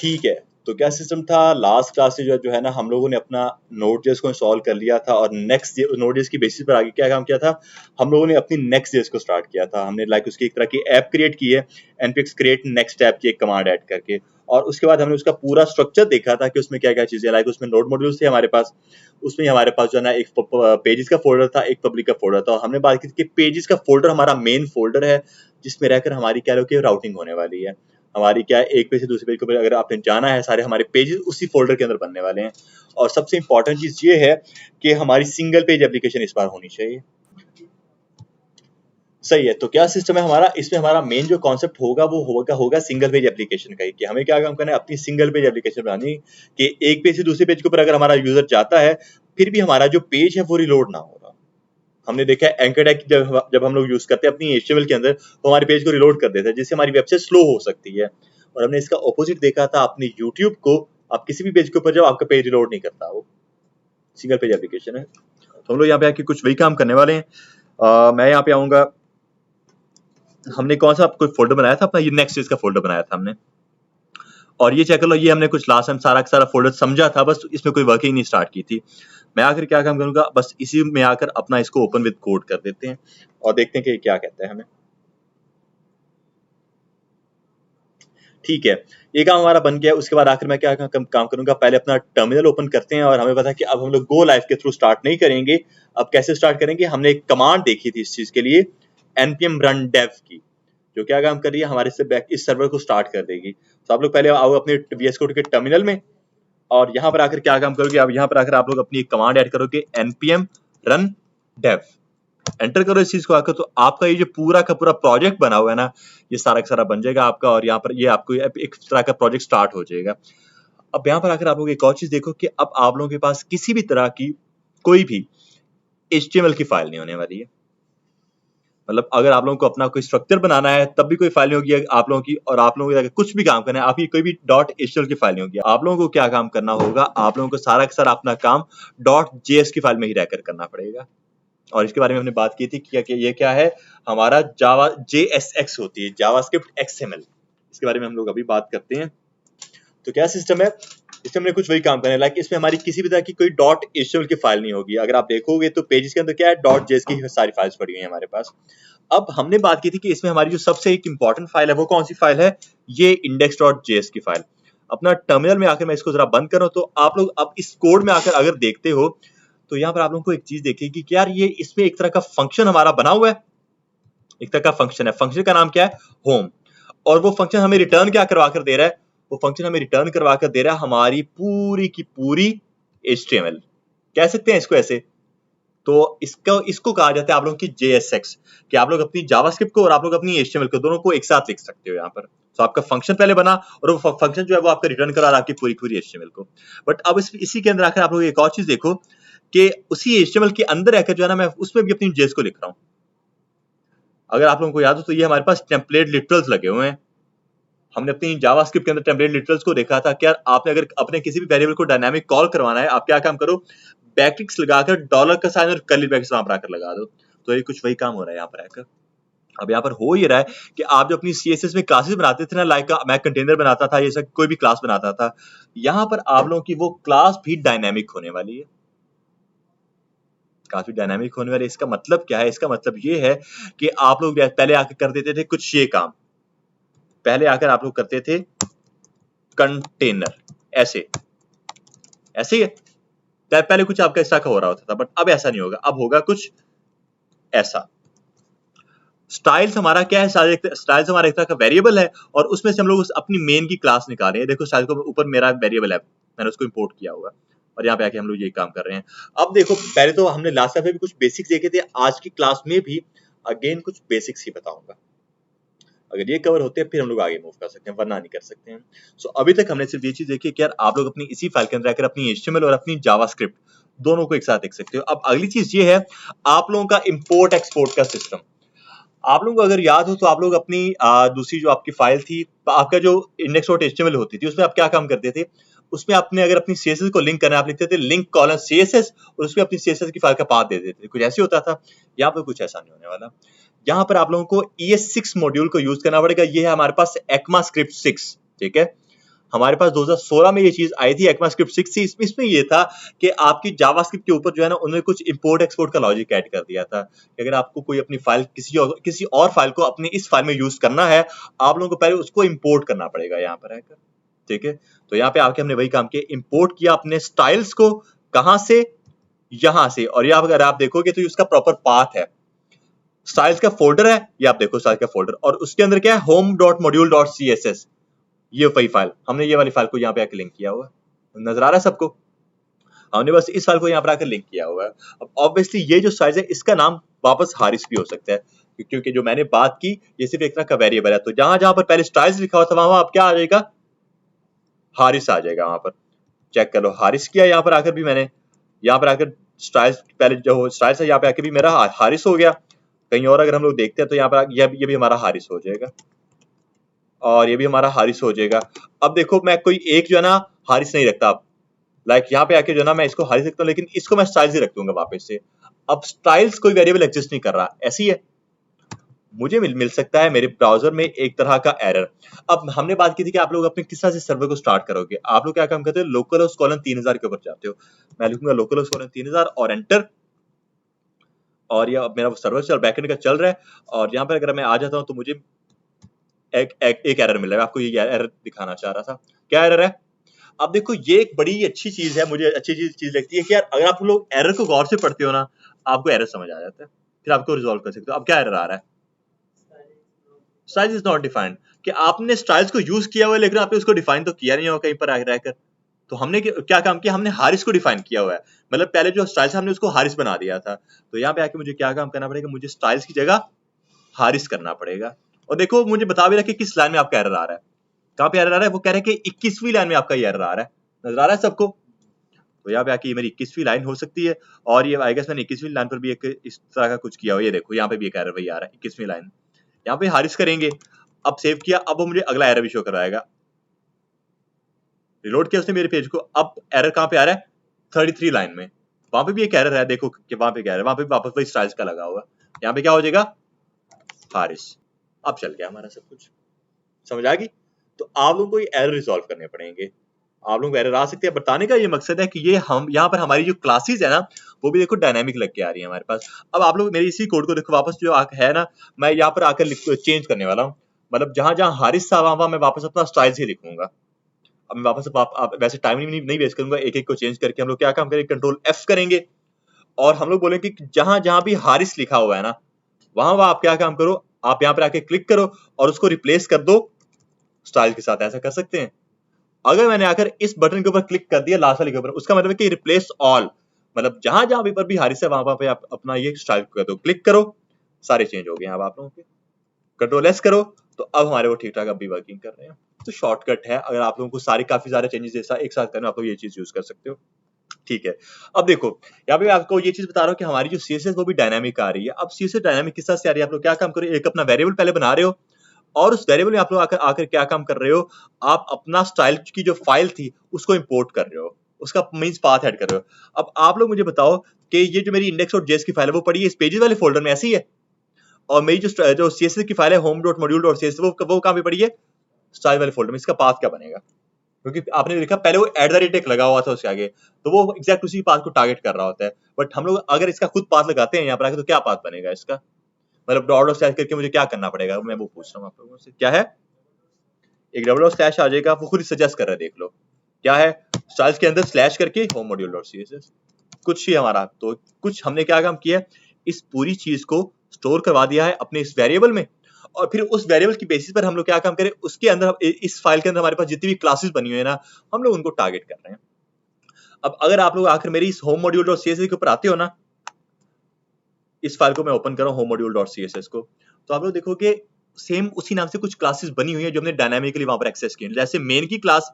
ठीक है, तो क्या सिस्टम था लास्ट क्लास से जो है ना हम लोगों ने अपना नोड.जेएस को इंस्टॉल कर लिया था और नेक्स्ट नोड.जेएस की बेसिस पर आगे क्या काम किया था, हम लोगों ने अपनी नेक्स्ट.जेएस को स्टार्ट किया था। हमने लाइक उसकी एक तरह की ऐप क्रिएट की है, npx create next ऐप की एक कमांड ऐड करके, और उसके बाद हमने उसका पूरा स्ट्रक्चर देखा था कि उसमें क्या क्या चीजें, लाइक उसमें नोड मॉड्यूल्स थे हमारे पास, उसमें हमारे पास जो है ना एक पेजेस का फोल्डर था, एक पब्लिक का फोल्डर था, और हमने बात की थी कि पेजेस का फोल्डर हमारा मेन फोल्डर है जिसमें रहकर हमारी क्या लो कि राउटिंग होने वाली है। हमारी क्या है, एक पेज से दूसरे पेज के ऊपर अगर आपने जाना है, सारे हमारे पेजेस उसी फोल्डर के अंदर बनने वाले हैं। और सबसे इंपॉर्टेंट चीज ये है कि हमारी सिंगल पेज एप्लीकेशन इस बार होनी चाहिए। सही है, तो क्या सिस्टम है हमारा, इसमें हमारा मेन जो कॉन्सेप्ट होगा वो होगा सिंगल पेज एप्लीकेशन का ही, कि हमें क्या काम करना है, अपनी सिंगल पेज एप्लीकेशन बनानी, कि एक पेज से दूसरे पेज के ऊपर अगर हमारा यूजर जाता है फिर भी हमारा जो पेज है वो रिलोड ना हो रहा। हमने देखा है एंकर टैग जब हम लोग यूज करते हैं अपनी HTML के अंदर तो हमारे पेज को रिलोड कर देता है, जिससे हमारी वेबसाइट स्लो हो सकती है। और हमने इसका ऑपोजिट देखा था अपने YouTube को, आप किसी भी पेज के ऊपर जाओ आपका पेज रिलोड नहीं करता, वो सिंगल पेज एप्लीकेशन है। तो हम लोग यहाँ पे आके कुछ वही काम करने वाले हैं। मैं यहाँ पे आऊंगा, हमने कौन सा कोई फोल्डर बनाया था अपना, ये नेक्स्ट का फोल्डर बनाया था हमने, और ये चेक कर लो, ये हमने कुछ लास्ट टाइम सारा फोल्डर समझा था, बस इसमें कोई वर्किंग नहीं स्टार्ट की थी। मैं आखिर क्या काम करूंगा, बस इसी में आकर अपना इसको ओपन विद कोड कर देते हैं और देखते हैं कि क्या कहता है हमें। ठीक है, ये काम हमारा बन गया। उसके बाद आखिर मैं क्या काम करूंगा, पहले अपना टर्मिनल ओपन करते हैं और हमें पता है कि अब हम लोग गो लाइव के थ्रू स्टार्ट नहीं करेंगे। अब कैसे स्टार्ट करेंगे, हमने एक कमांड देखी थी इस चीज के लिए, npm run dev की, जो क्या काम कर रही है हमारे से बैक इस सर्वर को स्टार्ट कर देगी। तो आप लोग पहले आओ अपने VS Code के टर्मिनल में, और यहाँ पर आकर क्या काम करोगे, अब यहाँ पर आकर आप लोग अपनी एक कमांड ऐड करोगे npm run dev, एंटर करो इस चीज को आकर, तो आपका ये जो पूरा का पूरा प्रोजेक्ट बना हुआ है ना, ये सारा का सारा बन जाएगा आपका, और यहाँ पर ये आपको एक तरह का प्रोजेक्ट स्टार्ट हो जाएगा। अब यहाँ पर आकर आप लोग एक और चीज देखो कि अब आप लोगों के पास किसी भी तरह की कोई भी HTML की फाइल नहीं होने वाली है। मतलब अगर आप लोगों को अपना कोई स्ट्रक्चर बनाना है तब भी कोई फाइल नहीं होगी आप लोगों की, और आप लोगों को कुछ भी काम करना है आपकी कोई भी .html की फाइल नहीं होगी। आप लोगों को क्या काम करना होगा, आप लोगों को सारा का सारा अपना काम .js की फाइल में ही रहकर करना पड़ेगा। और इसके बारे में हमने बात की थी कि ये क्या है, हमारा जावा JSX होती है, जावास्क्रिप्ट XML, इसके बारे में हम लोग अभी बात करते हैं। तो क्या सिस्टम है, इसमें हमने कुछ वही काम करना है, लाइक इसमें हमारी किसी भी तरह की कोई .html की फाइल नहीं होगी। अगर आप देखोगे तो पेजेस के अंदर क्या है, .js की सारी फाइल्स पड़ी हुई है हमारे पास। अब हमने बात की थी कि इसमें हमारी जो सबसे एक इंपॉर्टेंट फाइल है वो कौन सी फाइल है, ये index.js की फाइल। अपना टर्मिनल में आकर मैं इसको जरा बंद करूं, तो आप लोग अब इस कोड में आकर अगर देखते हो तो यहाँ पर आप लोगों को एक चीज देखेगी कि यार ये इसमें एक तरह का फंक्शन हमारा बना हुआ है, एक तरह का फंक्शन है, फंक्शन का नाम क्या है, होम। और वो फंक्शन हमें रिटर्न क्या करवा कर दे रहा है, वो फंक्शन हमें रिटर्न करवा कर दे रहा है हमारी पूरी की पूरी HTML, कह सकते हैं इसको ऐसे। तो इसको कहा जाता है आप लोगों की JSX, कि आप लोग अपनी जावास्क्रिप्ट को और आप लोग अपनी HTML को दोनों को एक साथ लिख सकते हो यहाँ पर। तो आपका फंक्शन पहले बना और वो फंक्शन जो है वो आपका रिटर्न करा रहा है आपकी पूरी पूरी HTML को। बट अब इसी के अंदर आकर आप लोग एक और चीज देखो कि उसी HTML के अंदर रहकर जो है ना मैं उसमें भी अपनी JS को लिख रहा हूँ। अगर आप लोगों को याद हो तो ये हमारे पास टेम्पलेट लिटरल्स लगे हुए हैं। हमने अपनी जावास्क्रिप्ट के अंदर टेम्पलेट लिटरल्स को देखा था। क्या आपने अगर अपने किसी भी वेरिएबल को डायनामिक कॉल करवाना है, आप क्या काम करो, बैकटिक्स लगाकर डॉलर का साइन और कर्ली ब्रैकेट्स वहां पर आकर लगा दो। तो ये कुछ वही काम हो रहा है यहाँ पर आकर। अब यहाँ पर हो ये रहा है कि आप जो अपनी CSS में क्लासेस बनाते थे ना, लाइक मैं कंटेनर बनाता था, ये सब कोई भी क्लास बनाता था, यहाँ पर आप लोगों की वो क्लास भी डायनामिक होने वाली है, काफी डायनामिक होने वाली है। इसका मतलब क्या है, इसका मतलब ये है कि आप लोग पहले आकर कर देते थे कुछ ये काम, पहले आकर आप लोग करते थे कंटेनर ऐसे ऐसे ही, पहले कुछ आपका इस तरह का हो रहा होता था, बट अब ऐसा नहीं होगा, अब होगा कुछ ऐसा। स्टाइल्स हमारा क्या है, स्टाइल्स हमारा एक तरह का वेरिएबल है और उसमें से हम लोग अपनी मेन की क्लास निकाल रहे हैं। देखो स्टाइल को ऊपर मेरा वेरिएबल है, मैंने उसको इंपोर्ट किया हुआ और यहाँ पे आके हम लोग ये काम कर रहे हैं। अब देखो पहले तो हमने लास्ट टाइम भी कुछ बेसिक्स देखे थे, आज की क्लास में भी अगेन कुछ बेसिक्स ही बताऊंगा। अगर ये कवर होते हैं फिर हम लोग आगे मूव कर सकते हैं, वरना नहीं कर सकते हैं। सो अभी तक हमने सिर्फ ये चीज देखी कि यार आप लोग अपनी इसी फाइल के अंदर आकर अपनी HTML और अपनी जावास्क्रिप्ट दोनों को एक साथ देख सकते हो। अब अगली चीज ये है आप लोगों का इंपोर्ट एक्सपोर्ट का सिस्टम। आप लोगों को अगर याद हो तो आप लोग अपनी दूसरी जो आपकी फाइल थी, आपका जो index.html होती थी, उसमें आप क्या काम करते थे, उसमें आपने अगर अपनी CSS को लिंक करना, आप लिखते थे लिंक कॉलन CSS और उसमें अपनी CSS की फाइल का पाथ दे देते थे, कुछ ऐसे होता था। यहाँ पर कुछ ऐसा नहीं होने वाला। यहाँ पर आप लोगों को ES6 मॉड्यूल को यूज करना पड़ेगा। ये है हमारे पास ECMAScript 6, ठीक है। हमारे पास 2016 में ये चीज आई थी ECMAScript 6 थी। इसमें ये था कि आपकी जावास्क्रिप्ट के ऊपर जो है ना उन्होंने कुछ इंपोर्ट एक्सपोर्ट का लॉजिक ऐड कर दिया था कि अगर आपको कोई अपनी फाइल किसी और फाइल को अपनी इस फाइल में यूज करना है, आप लोगों को पहले उसको इंपोर्ट करना पड़ेगा यहाँ पर आकर। ठीक है, तो यहाँ पे आके हमने वही काम किया, इंपोर्ट किया अपने स्टाइल्स को, कहां से, यहां से। और ये अगर आप देखोगे तो उसका प्रॉपर पाथ है, स्टाइल्स का फोल्डर है, ये आप देखो स्टाइल्स का फोल्डर, और उसके अंदर क्या है, home.module.css, ये वही फाइल, हमने ये वाली फाइल को यहाँ पे आके लिंक किया हुआ है, नजर आ रहा है सबको? हमने बस इस फाइल को यहाँ पर आकर लिंक किया हुआ है। अब ऑब्वियसली ये जो स्टाइल्स है इसका नाम वापस हारिस भी हो सकता है, क्योंकि जो मैंने बात की ये सिर्फ एक तरह का वेरिएबल है, तो जहां जहां पर पहले स्टाइल्स लिखा हुआ था वहां आप क्या आ जाएगा, हारिस आ जाएगा। वहां पर चेक कर लो, हारिस किया यहाँ पर आकर भी मैंने, यहाँ पर आकर स्टाइल्स पहले जो स्टाइल्स है यहाँ पे आके भी मेरा हारिस हो गया। कहीं और अगर हम लोग देखते हैं तो यहाँ पर ये भी हमारा हारिस हो जाएगा, और ये भी हमारा हारिस हो जाएगा। अब देखो मैं कोई एक जो है ना हारिस नहीं रखता, लाइक यहाँ पे आके जो ना मैं इसको हारिस रखता हूँ, लेकिन इसको मैं स्टाइल्स ही रख दूंगा वापस से। अब स्टाइल्स कोई वेरिएबल एग्जिस्ट नहीं कर रहा, ऐसी है, मुझे मिल सकता है मेरे ब्राउजर में एक तरह का एरर। अब हमने बात की थी कि आप लोग अपने किस तरह से सर्वर को स्टार्ट करोगे। आप लोग क्या काम करते हो, localhost 3000 के ऊपर जाते हो, मैं लिखूंगा localhost 3000 और एंटर, और ये मेरा सर्वर चल बैकएंड का चल रहा है। और यहाँ पर अगर मैं आ जाता हूँ तो मुझे एक एरर मिल रहा है, आपको ये एरर दिखाना चाह रहा था। क्या एरर है? अब देखो ये एक बड़ी अच्छी चीज है, मुझे अच्छी चीज लगती है कि यार अगर आप लोग एरर को गौर से पढ़ते हो ना, आपको एरर समझ आ जाता है, फिर आपको रिजॉल्व कर सकते हो। अब क्या एरर आ रहा है, स्टाइल्स इज नॉट डिफाइंड, कि आपने स्टाइल्स को यूज किया हुआ है लेकिन आपने उसको डिफाइन तो किया नहीं होगा कहीं पर रहकर। तो हमने क्या काम किया, हमने हारिस को डिफाइन किया हुआ है, मतलब पहले जो स्टाइल्स हमने उसको हारिस बना दिया था। तो यहाँ पे आके मुझे क्या काम करना पड़ेगा, मुझे स्टाइल्स की जगह हारिस करना पड़ेगा। और देखो मुझे बता भी रहा कि किस लाइन में आपका एरर आ रहा है, कहाँ पे एरर आ रहा है, वो कह रहे हैं कि 21वीं लाइन में आपका ये एरर आ रहा है, नजर आ रहा है सबको? तो यहाँ पे आके ये मेरी 21वीं लाइन हो सकती है, और ये आई गेस मैंने 21वीं लाइन पर भी एक इस तरह का कुछ किया हो, ये देखो यहाँ पे भी एक एरर वही आ रहा है 21वीं लाइन। यहाँ पे हारिस करेंगे, अब सेव किया, अब वो मुझे अगला एरर भी शो करवाएगा। रिलोड किया उसने मेरे पेज को, अब एरर कहाँ पे आ रहा है, 33 लाइन में, वहां पे भी एक एरर है, देखो कि वहां पे क्या है, वहां पे वापस वही स्टाइल्स का लगा हुआ, यहाँ पे क्या हो जाएगा, हारिस। अब चल गया हमारा सब कुछ, समझ आ गई? तो आप लोगों को ये एरर रिजॉल्व करने पड़ेंगे, आप लोग एरर आ सकते हैं। बताने का ये मकसद है कि ये हम यहाँ पर हमारी जो क्लासेस है ना वो भी देखो डायनामिक लग के आ रही है हमारे पास। अब आप लोग मेरे इसी कोड को देखो, वापस जो है ना मैं यहाँ पर आकर चेंज करने वाला हूँ, मतलब जहां जहां हारिस था वहां मैं वापस अपना स्टाइल्स ही लिखूंगा। अब मैं वापस वैसे टाइम नहीं वेस्ट करूंगा, एक एक को चेंज करके हम लोग क्या काम करेंगे, कंट्रोल F करेंगे, और हम लोग बोलेंगे कि जहां जहां भी हारिस लिखा हुआ है ना वहां आप क्या काम करो, आप यहाँ पर आके क्लिक करो और उसको रिप्लेस कर दो स्टाइल के साथ। ऐसा कर सकते हैं। अगर मैंने आकर इस बटन के ऊपर क्लिक कर दिया लास्ट वाले के ऊपर, उसका मतलब है कि रिप्लेस ऑल, मतलब जहां जहां पर भी हारिस है वहां पे आप अपना ये स्टाइल कर दो, क्लिक करो, सारे चेंज हो गए। अब आप लोगों के कंट्रोल S करो, तो अब हमारे वो ठीक ठाक अब भी वर्किंग कर रहे हैं। तो शॉर्टकट है, अगर आप लोगों को सारे काफी सारे चेंजेस एक साथ करना, आप लोग ये चीज यूज कर सकते हो। ठीक है, अब देखो यहाँ पे आपको ये चीज बता रहा हूँ कि हमारी जो CSS वो भी डायनामिक आ रही है। अब CSS डायनामिक किस तरह से आ रही है, आप लोग क्या काम करो, एक अपना वेरिएबल पहले बना रहे हो, और उस वेरिएबल में आप लोग आकर क्या काम कर रहे हो, आप अपना स्टाइल की जो फाइल थी उसको इंपोर्ट कर रहे हो, उसका मींस पाथ ऐड कर रहे हो। अब आप लोग मुझे बताओ कि ये जो मेरी index.js की फाइल है वो पड़ी है इस पेजेस वाले फोल्डर में, ऐसी है, और मेरी जो CSS की फाइल है home.module.css वो कहाँ पे पड़ी है, स्टाइल वाले फोल्डर में। इसका पाथ क्या बनेगा, क्योंकि आपने देखा पहले वो @ लगा हुआ था उसके आगे, तो वो एग्जैक्ट उसी पाथ को टारगेट कर रहा होता है। बट हम लोग अगर इसका खुद पाथ लगाते हैं यहाँ पर आके, तो क्या पाथ बनेगा इसका, मतलब डॉट स्लैश करके मुझे क्या करना पड़ेगा, मैं वो पूछ रहा हूँ आप लोगों से। क्या है, एक डबल स्लैश आ जाएगा, वो खुद सजेस्ट कर रहा है, देख लो क्या है, स्टाइल्स के अंदर स्लैश करके home.module.css कुछ ही हमारा। तो कुछ हमने क्या काम किया, इस पूरी चीज को स्टोर करवा दिया है अपने इस वेरिएबल में, और फिर उस वेरिएबल की बेसिस पर हम लोग क्या काम करें, उसके अंदर इस फाइल के अंदर हमारे पास जितनी भी क्लासेस बनी हुई है ना, हम लोग उनको टारगेट कर रहे हैं। अब अगर आप लोग आखिर मेरी इस home.module.css के ऊपर आते हो ना, इस फाइल को मैं ओपन कर रहा हूँ home.module.css को, तो आप लोग देखोगे सेम उसी नाम से कुछ क्लासेस बनी हुई है जो हमने डायनामिकली वहां पर एक्सेस की। जैसे मेन की क्लास,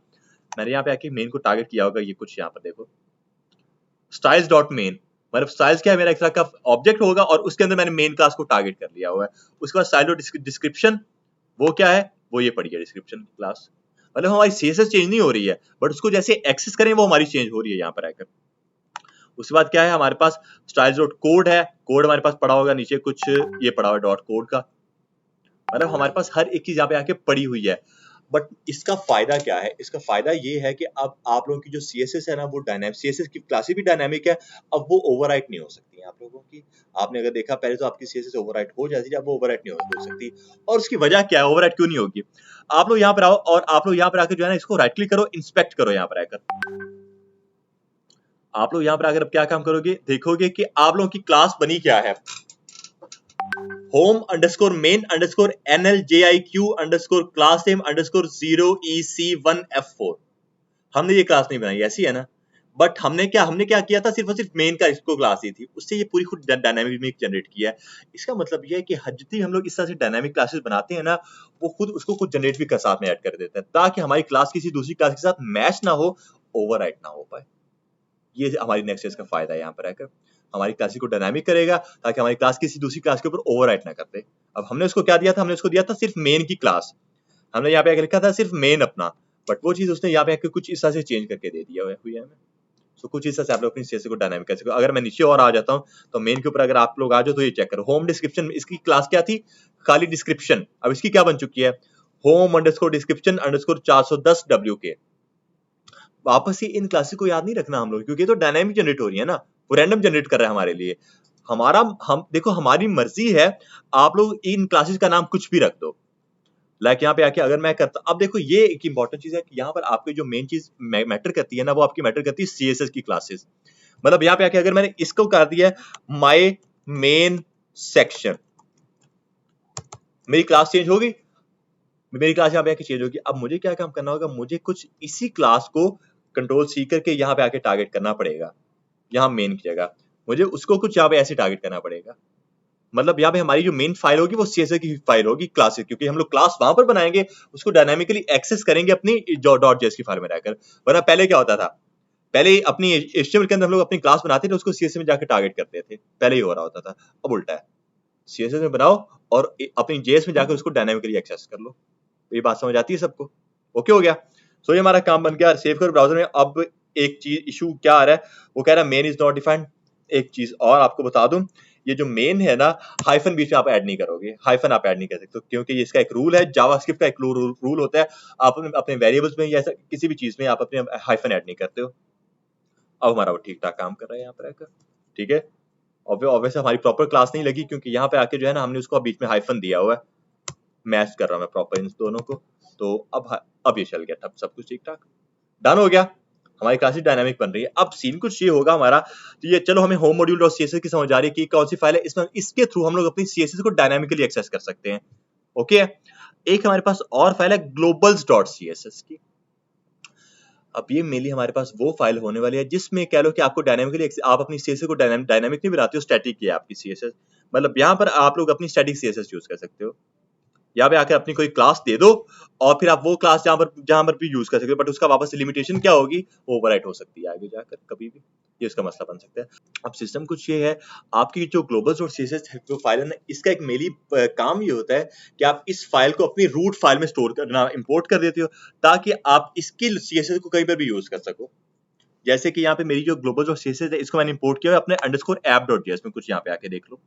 मैंने यहाँ पे आके मेन को टारगेट किया होगा, ये कुछ यहाँ पर देखो styles.main, मतलब स्टाइल्स क्या है, मेरा एक तरह का ऑब्जेक्ट होगा और उसके अंदर मैंने मेन क्लास को टारगेट कर लिया हुआ है। उसके बाद style डिस्क्रिप्शन, वो क्या है, वो ये पड़ी है डिस्क्रिप्शन क्लास, मतलब हमारी CSS चेंज नहीं हो रही है, बट उसको जैसे एक्सेस करें वो हमारी चेंज हो रही है यहाँ पर आकर। उसके बाद क्या है, हमारे पास styles.code है, कोड हमारे पास पड़ा होगा नीचे कुछ, ये पड़ा हुआ डॉट कोड का, मतलब हमारे पास हर एक चीज यहाँ पे आके पड़ी हुई है। बट इसका फायदा क्या है? इसका फायदा ये है कि अब आप लोगों की जो सीएसएस है ना वो डायनामिक, सीएसएस की क्लासेस भी डायनामिक है, अब वो ओवरराइट नहीं हो सकती हैं आप लोगों की। आपने अगर देखा पहले तो आपकी सीएसएस ओवरराइट हो जाती थी, अब वो ओवरराइट नहीं हो सकती। और उसकी वजह क्या है, ओवरराइट क्यों नहीं होगी? आप लोग यहाँ पर आओ और आप लोग यहाँ पर आकर जो है ना इसको राइट क्लिक करो, इंस्पेक्ट करो। यहाँ पर आकर आप लोग यहाँ पर आकर अब क्या काम करोगे, देखोगे कि आप लोगों की क्लास बनी क्या है। home_main_name_classname_0ec1f4 हमने ये क्लास नहीं बनाई, ऐसी है ना। बट हमने क्या किया था, सिर्फ और सिर्फ मेन का इसको क्लास दी थी, उससे ये पूरी खुद डायनामिक जनरेट किया है। इसका मतलब ये है कि जितनी हम लोग इस तरह से डायनामिक क्लासेस बनाते हैं ना, वो खुद उसको खुद जनरेट भी साथ में ऐड कर देता है, ताकि हमारी क्लास किसी दूसरी क्लास के साथ मैच ना हो, ओवरराइट ना हो पाए। ये हमारी नेक्स्ट का फायदा है। यहाँ पर आकर हमारी क्लास को डायनामिक करेगा, ताकि हमारी क्लास किसी दूसरी क्लास के ऊपर ओवरराइट ना करते। अब हमने उसको क्या दिया था, हमने उसको दिया था सिर्फ मेन की क्लास, हमने यहाँ पे आके लिखा था सिर्फ मेन अपना, बट वो चीज उसने यहाँ पे आके कुछ इस तरह से चेंज करके दे दिया हुई है हमें। सो कुछ इस तरह से आप लोग अपनी सीएसएस को डायनामिक कर सकते हो। अगर मैं नीचे और आ जाता हूँ तो मेन के ऊपर अगर आप लोग आ जाओ तो ये चेक करो, होम डिस्क्रिप्शन, इसकी क्लास क्या थी, खाली डिस्क्रिप्शन। अब इसकी क्या बन चुकी है, home_description_410wk। वापस ही इन क्लासेस को याद नहीं रखना हम लोग, क्योंकि ये तो डायनामिक जनरेट हो रही है ना, वो रैंडम जनरेट कर रहा है हमारे लिए। हम देखो, हमारी मर्जी है, आप लोग इन क्लासेस का नाम कुछ भी रख दो। लाइक यहाँ पे आके अगर मैं करता, अब देखो ये एक इंपॉर्टेंट चीज है कि यहाँ पर आपकी जो मेन चीज मैटर करती है ना, वो आपकी मैटर करती है सीएसएस की क्लासेस। मतलब यहाँ पे आके अगर मैंने इसको कर दिया माय मेन सेक्शन, मेरी क्लास चेंज होगी, मेरी क्लास यहाँ पे आके चेंज होगी। अब मुझे क्या काम करना होगा, मुझे कुछ इसी क्लास को कंट्रोल सी करके यहाँ पे आके टारगेट करना पड़ेगा, यहाँ मेन की जगह मुझे उसको कुछ यहाँ पे ऐसे टारगेट करना पड़ेगा। मतलब यहाँ पे हमारी जो मेन फाइल होगी वो सीएसएस की फाइल होगी, क्लासेस, क्योंकि हम लोग क्लास वहां पर बनाएंगे, उसको डायनामिकली एक्सेस करेंगे अपनी .js की फाइल में रहकर। वरना पहले क्या होता था, पहले अपनी HTML के अंदर हम लोग अपनी क्लास बनाते थे, उसको सीएसएस में जाकर टारगेट करते थे, पहले ही हो रहा होता था। अब उल्टा है, सीएसएस में बनाओ और अपनी जेएस में जाकर उसको डायनामिकली एक्सेस कर लो। ये बात समझ आती है सबको? ओके हो गया। सो ये हमारा काम बन गया। सेव कर ब्राउजर में। अब एक चीज इशू क्या आ रहा है, वो कह रहा है मेन इज नॉट डिफाइंड। एक चीज और आपको बता दूं, ये जो मेन है ना, हाइफन बीच में आप ऐड नहीं करोगे, हाइफन आप ऐड नहीं कर सकते, क्योंकि ये इसका एक रूल है, जावास्क्रिप्ट का एक रूल होता है, आप अपने वेरिएबल्स में या किसी भी चीज में आप अपने हाइफन ऐड नहीं करते हो। अब हमारा वो ठीक ठाक काम कर रहा है यहाँ पर आकर, ठीक है। ऑब्वियसली हमारी प्रॉपर क्लास नहीं लगी, क्योंकि यहाँ पे आके जो है ना, हमने उसको बीच में हाइफन दिया हुआ है, मैच कर रहा हूं मैं प्रॉपर इन दोनों को। तो अब ये चल गया, सब कुछ ठीक ठाक डन हो गया, हमारी क्लासेस डायनामिक बन रही है। अब सीन कुछ ये होगा हमारा, तो ये चलो हमें होम मॉड्यूल और सीएसएस की समझ आ रही है कि कौन सी फाइल है, इसमें इसके थ्रू हम लोग अपनी सीएसएस को डायनामिकली एक्सेस कर सकते हैं। ओके, एक हमारे पास और फाइल है globals.css की। अब ये मेनली हमारे पास वो फाइल होने वाली है जिसमें कह लो कि आपको डायनामिकली, आप अपनी सीएसएस को डायनामिक नहीं बनाते हो, स्टैटिक की है आपकी सीएसएस। मतलब यहाँ पर आप लोग अपनी स्टैटिक सीएसएस यूज कर सकते हो, यहाँ पे आकर अपनी कोई क्लास दे दो और फिर आप वो क्लास जहां पर भी यूज कर सकते हो, बट उसका वापस लिमिटेशन क्या होगी, ओवरराइट हो सकती है आगे जाकर कभी भी, ये उसका मसला बन सकता है। अब सिस्टम कुछ ये है, आपकी जो ग्लोबल्स और सीएसएस जो फाइल है ना, इसका एक मेनली काम ये होता है कि आप इस फाइल को अपनी रूट फाइल में स्टोर करना, इंपोर्ट कर देते हो, ताकि आप इसकी सीएसएस को कहीं पर भी यूज कर सको। जैसे कि यहाँ पे मेरी जो ग्लोबल्स और सीएसएस है, इसको मैंने इंपोर्ट किया है अपने _app.js में, कुछ यहाँ पे आके देख लो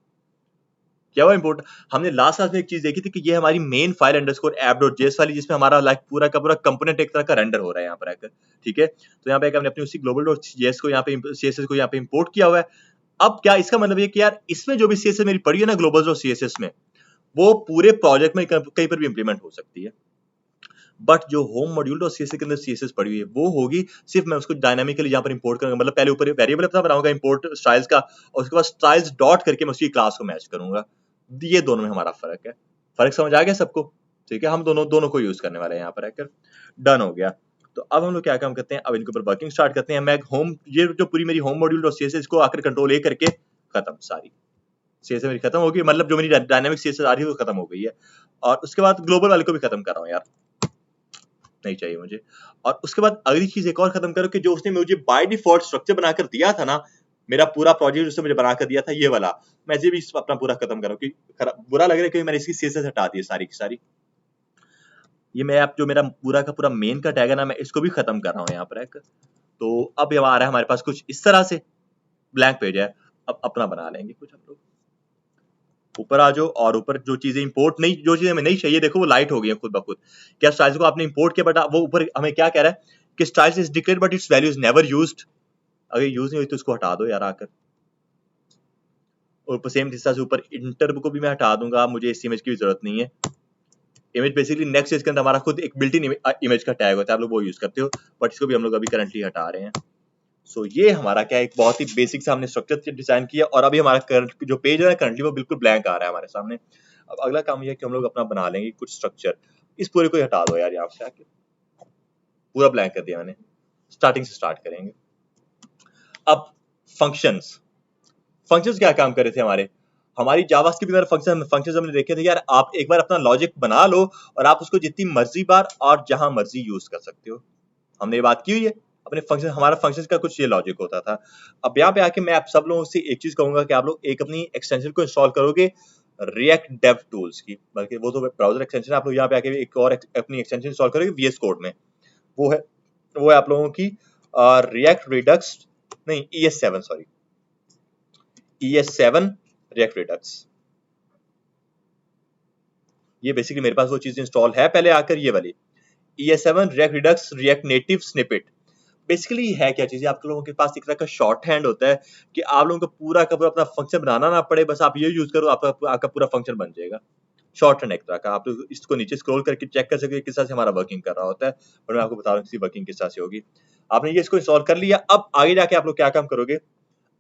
क्या हुआ इंपोर्ट। हमने लास्ट क्लास में एक चीज देखी थी कि ये हमारी मेन फाइल _app.js वाली, जिसमें हमारा लाइक पूरा का पूरा कंपोनेंट एक तरह का रेंडर हो रहा है यहाँ पर आकर, ठीक है। तो यहाँ पे हमने अपनी उसी global.js को यहाँ पे CSS को यहाँ पे इंपोर्ट किया हुआ है। अब क्या इसका मतलब ये कि यार इसमें जो भी CSS मेरी पड़ी है ना global.css में, वो पूरे प्रोजेक्ट में कहीं पर भी इंप्लीमेंट हो सकती है। बट जो होम मॉड्यूल और सीएसएस के अंदर सीएसएस पड़ी हुई है, वो होगी सिर्फ मैं उसको डायनामिकली यहाँ पर इंपोर्ट करूंगा। मतलब पहले ऊपर वेरिएबल अपना बनाऊंगा इंपोर्ट स्टाइल्स का, और उसके बाद स्टाइल्स डॉट करके मैं उसकी क्लास को मैच करूंगा। ये दोनों में हमारा फर्क है। फर्क समझ आ गया सबको? ठीक है, हम दोनों को यूज करने वाले हैं यहाँ पर आकर। डन हो गया। तो अब हम लोग क्या काम करते हैं, अब इनके ऊपर वर्किंग स्टार्ट करते हैं। मैं ये जो पूरी मेरी होम मॉड्यूल और सीएसएस को आकर कंट्रोल ए करके खत्म, सारी सीएसएस मेरी खत्म होगी, मतलब जो मेरी डायनामिक सीएसएस आ रही है वो खत्म हो गई है। और उसके बाद ग्लोबल वाले को भी खत्म कर रहा हूँ यार, नहीं चाहिए मुझे। और उसके बाद अगली चीज एक और खत्म करो कि जो उसने मुझे बाय डिफॉल्ट स्ट्रक्चर बनाकर दिया था ना, मेरा पूरा प्रोजेक्ट उसने मुझे बनाकर दिया था ये वाला, मैं ये भी अपना पूरा खत्म करूं कि बुरा लग रहा है कि मैंने इसकी सीएसएस हटा दी सारी की सारी। ये मैं जो मेरा पूरा का पूरा मेन का टैग है ना, मैं इसको भी खत्म कर रहा हूँ यहाँ पर एक। तो अब आ रहा है हमारे पास कुछ इस तरह से ब्लैंक पेज है। अब अपना बना लेंगे कुछ हम लोग। ऊपर आ जाओ और ऊपर जो चीजें इंपोर्ट नहीं, जो चीजें हमें नहीं चाहिए देखो वो लाइट हो गई है खुद ब खुद। क्या स्टाइल्स को आपने इंपोर्ट किया, बट वो ऊपर हमें क्या कह रहा है कि styles is declared but it's value is never used. अगर यूज नहीं हुई तो उसको हटा दो यार आकर। और सेम हिस्सा से ऊपर इंटर को भी मैं हटा दूंगा, मुझे इस इमेज की भी जरूरत नहीं है। इमेज बेसिकली नेक्स्ट इसके अंदर हमारा खुद एक बिल्ट इन इमेज का टैग होता है, आप लोग वो यूज करते हो, बट इसको भी हम लोग अभी करंटली हटा रहे हैं। सो ये हमारा क्या एक बहुत ही बेसिक सा हमने स्ट्रक्चर डिजाइन किया, और अभी हमारा करंट जो पेज है करंटली वो बिल्कुल ब्लैंक आ रहा है हमारे सामने। अब अगला काम ये है कि हम लोग अपना बना लेंगे कुछ स्ट्रक्चर। इस पूरे को हटा दो यार यहाँ से आके, पूरा ब्लैंक कर दिया मैंने। स्टार्टिंग से स्टार्ट करेंगे। अब फंक्शंस, फंक्शंस क्या काम कर रहे थे हमारे, हमारी जावास्क्रिप्ट में फंक्शंस हमने देखे थे यार, आप एक बार अपना लॉजिक बना लो और आप उसको जितनी मर्जी बार और जहां मर्जी यूज कर सकते हो। हमने ये बात की हुई है अपने फंक्शन, हमारा फंक्शंस का कुछ ये लॉजिक होता था। अब यहाँ पे आके मैं आप सब लोगों से एक चीज कहूंगा कि आप लोग एक अपनी एक्सटेंशन को इंस्टॉल करोगे रिएक्ट डेव टूल्स की, बल्कि वो तो ब्राउजर एक्सटेंशन, आप लोग यहाँ पे आके एक और अपनी एक्सटेंशन इंस्टॉल करोगे VS कोड में, वो है आप लोगों की रिएक्ट रिडक्स, नहीं ES7, sorry ES7 react Redux. ये बेसिकली मेरे पास वो चीज इंस्टॉल है पहले आकर, ये वाली ES7 react Redux react native snippet. Basically है क्या चीज, आप लोगों के पास एक तरह का शॉर्ट हैंड होता है कि आप लोगों को पूरा का पूरा अपना फंक्शन बनाना ना पड़े, बस आप ये यूज करो, आपका पूरा फंक्शन बन जाएगा। शॉर्ट हैंड एक तरह का, आप लोग इसको नीचे स्क्रॉल करके चेक कर सकते हैं किस तरह से हमारा वर्किंग कर रहा होता है, और मैं आपको बता रहा हूँ इसकी वर्किंग किस तरह से होगी। आपने ये इसको इंस्टॉल कर लिया, अब आगे जाके आप लोग क्या काम करोगे,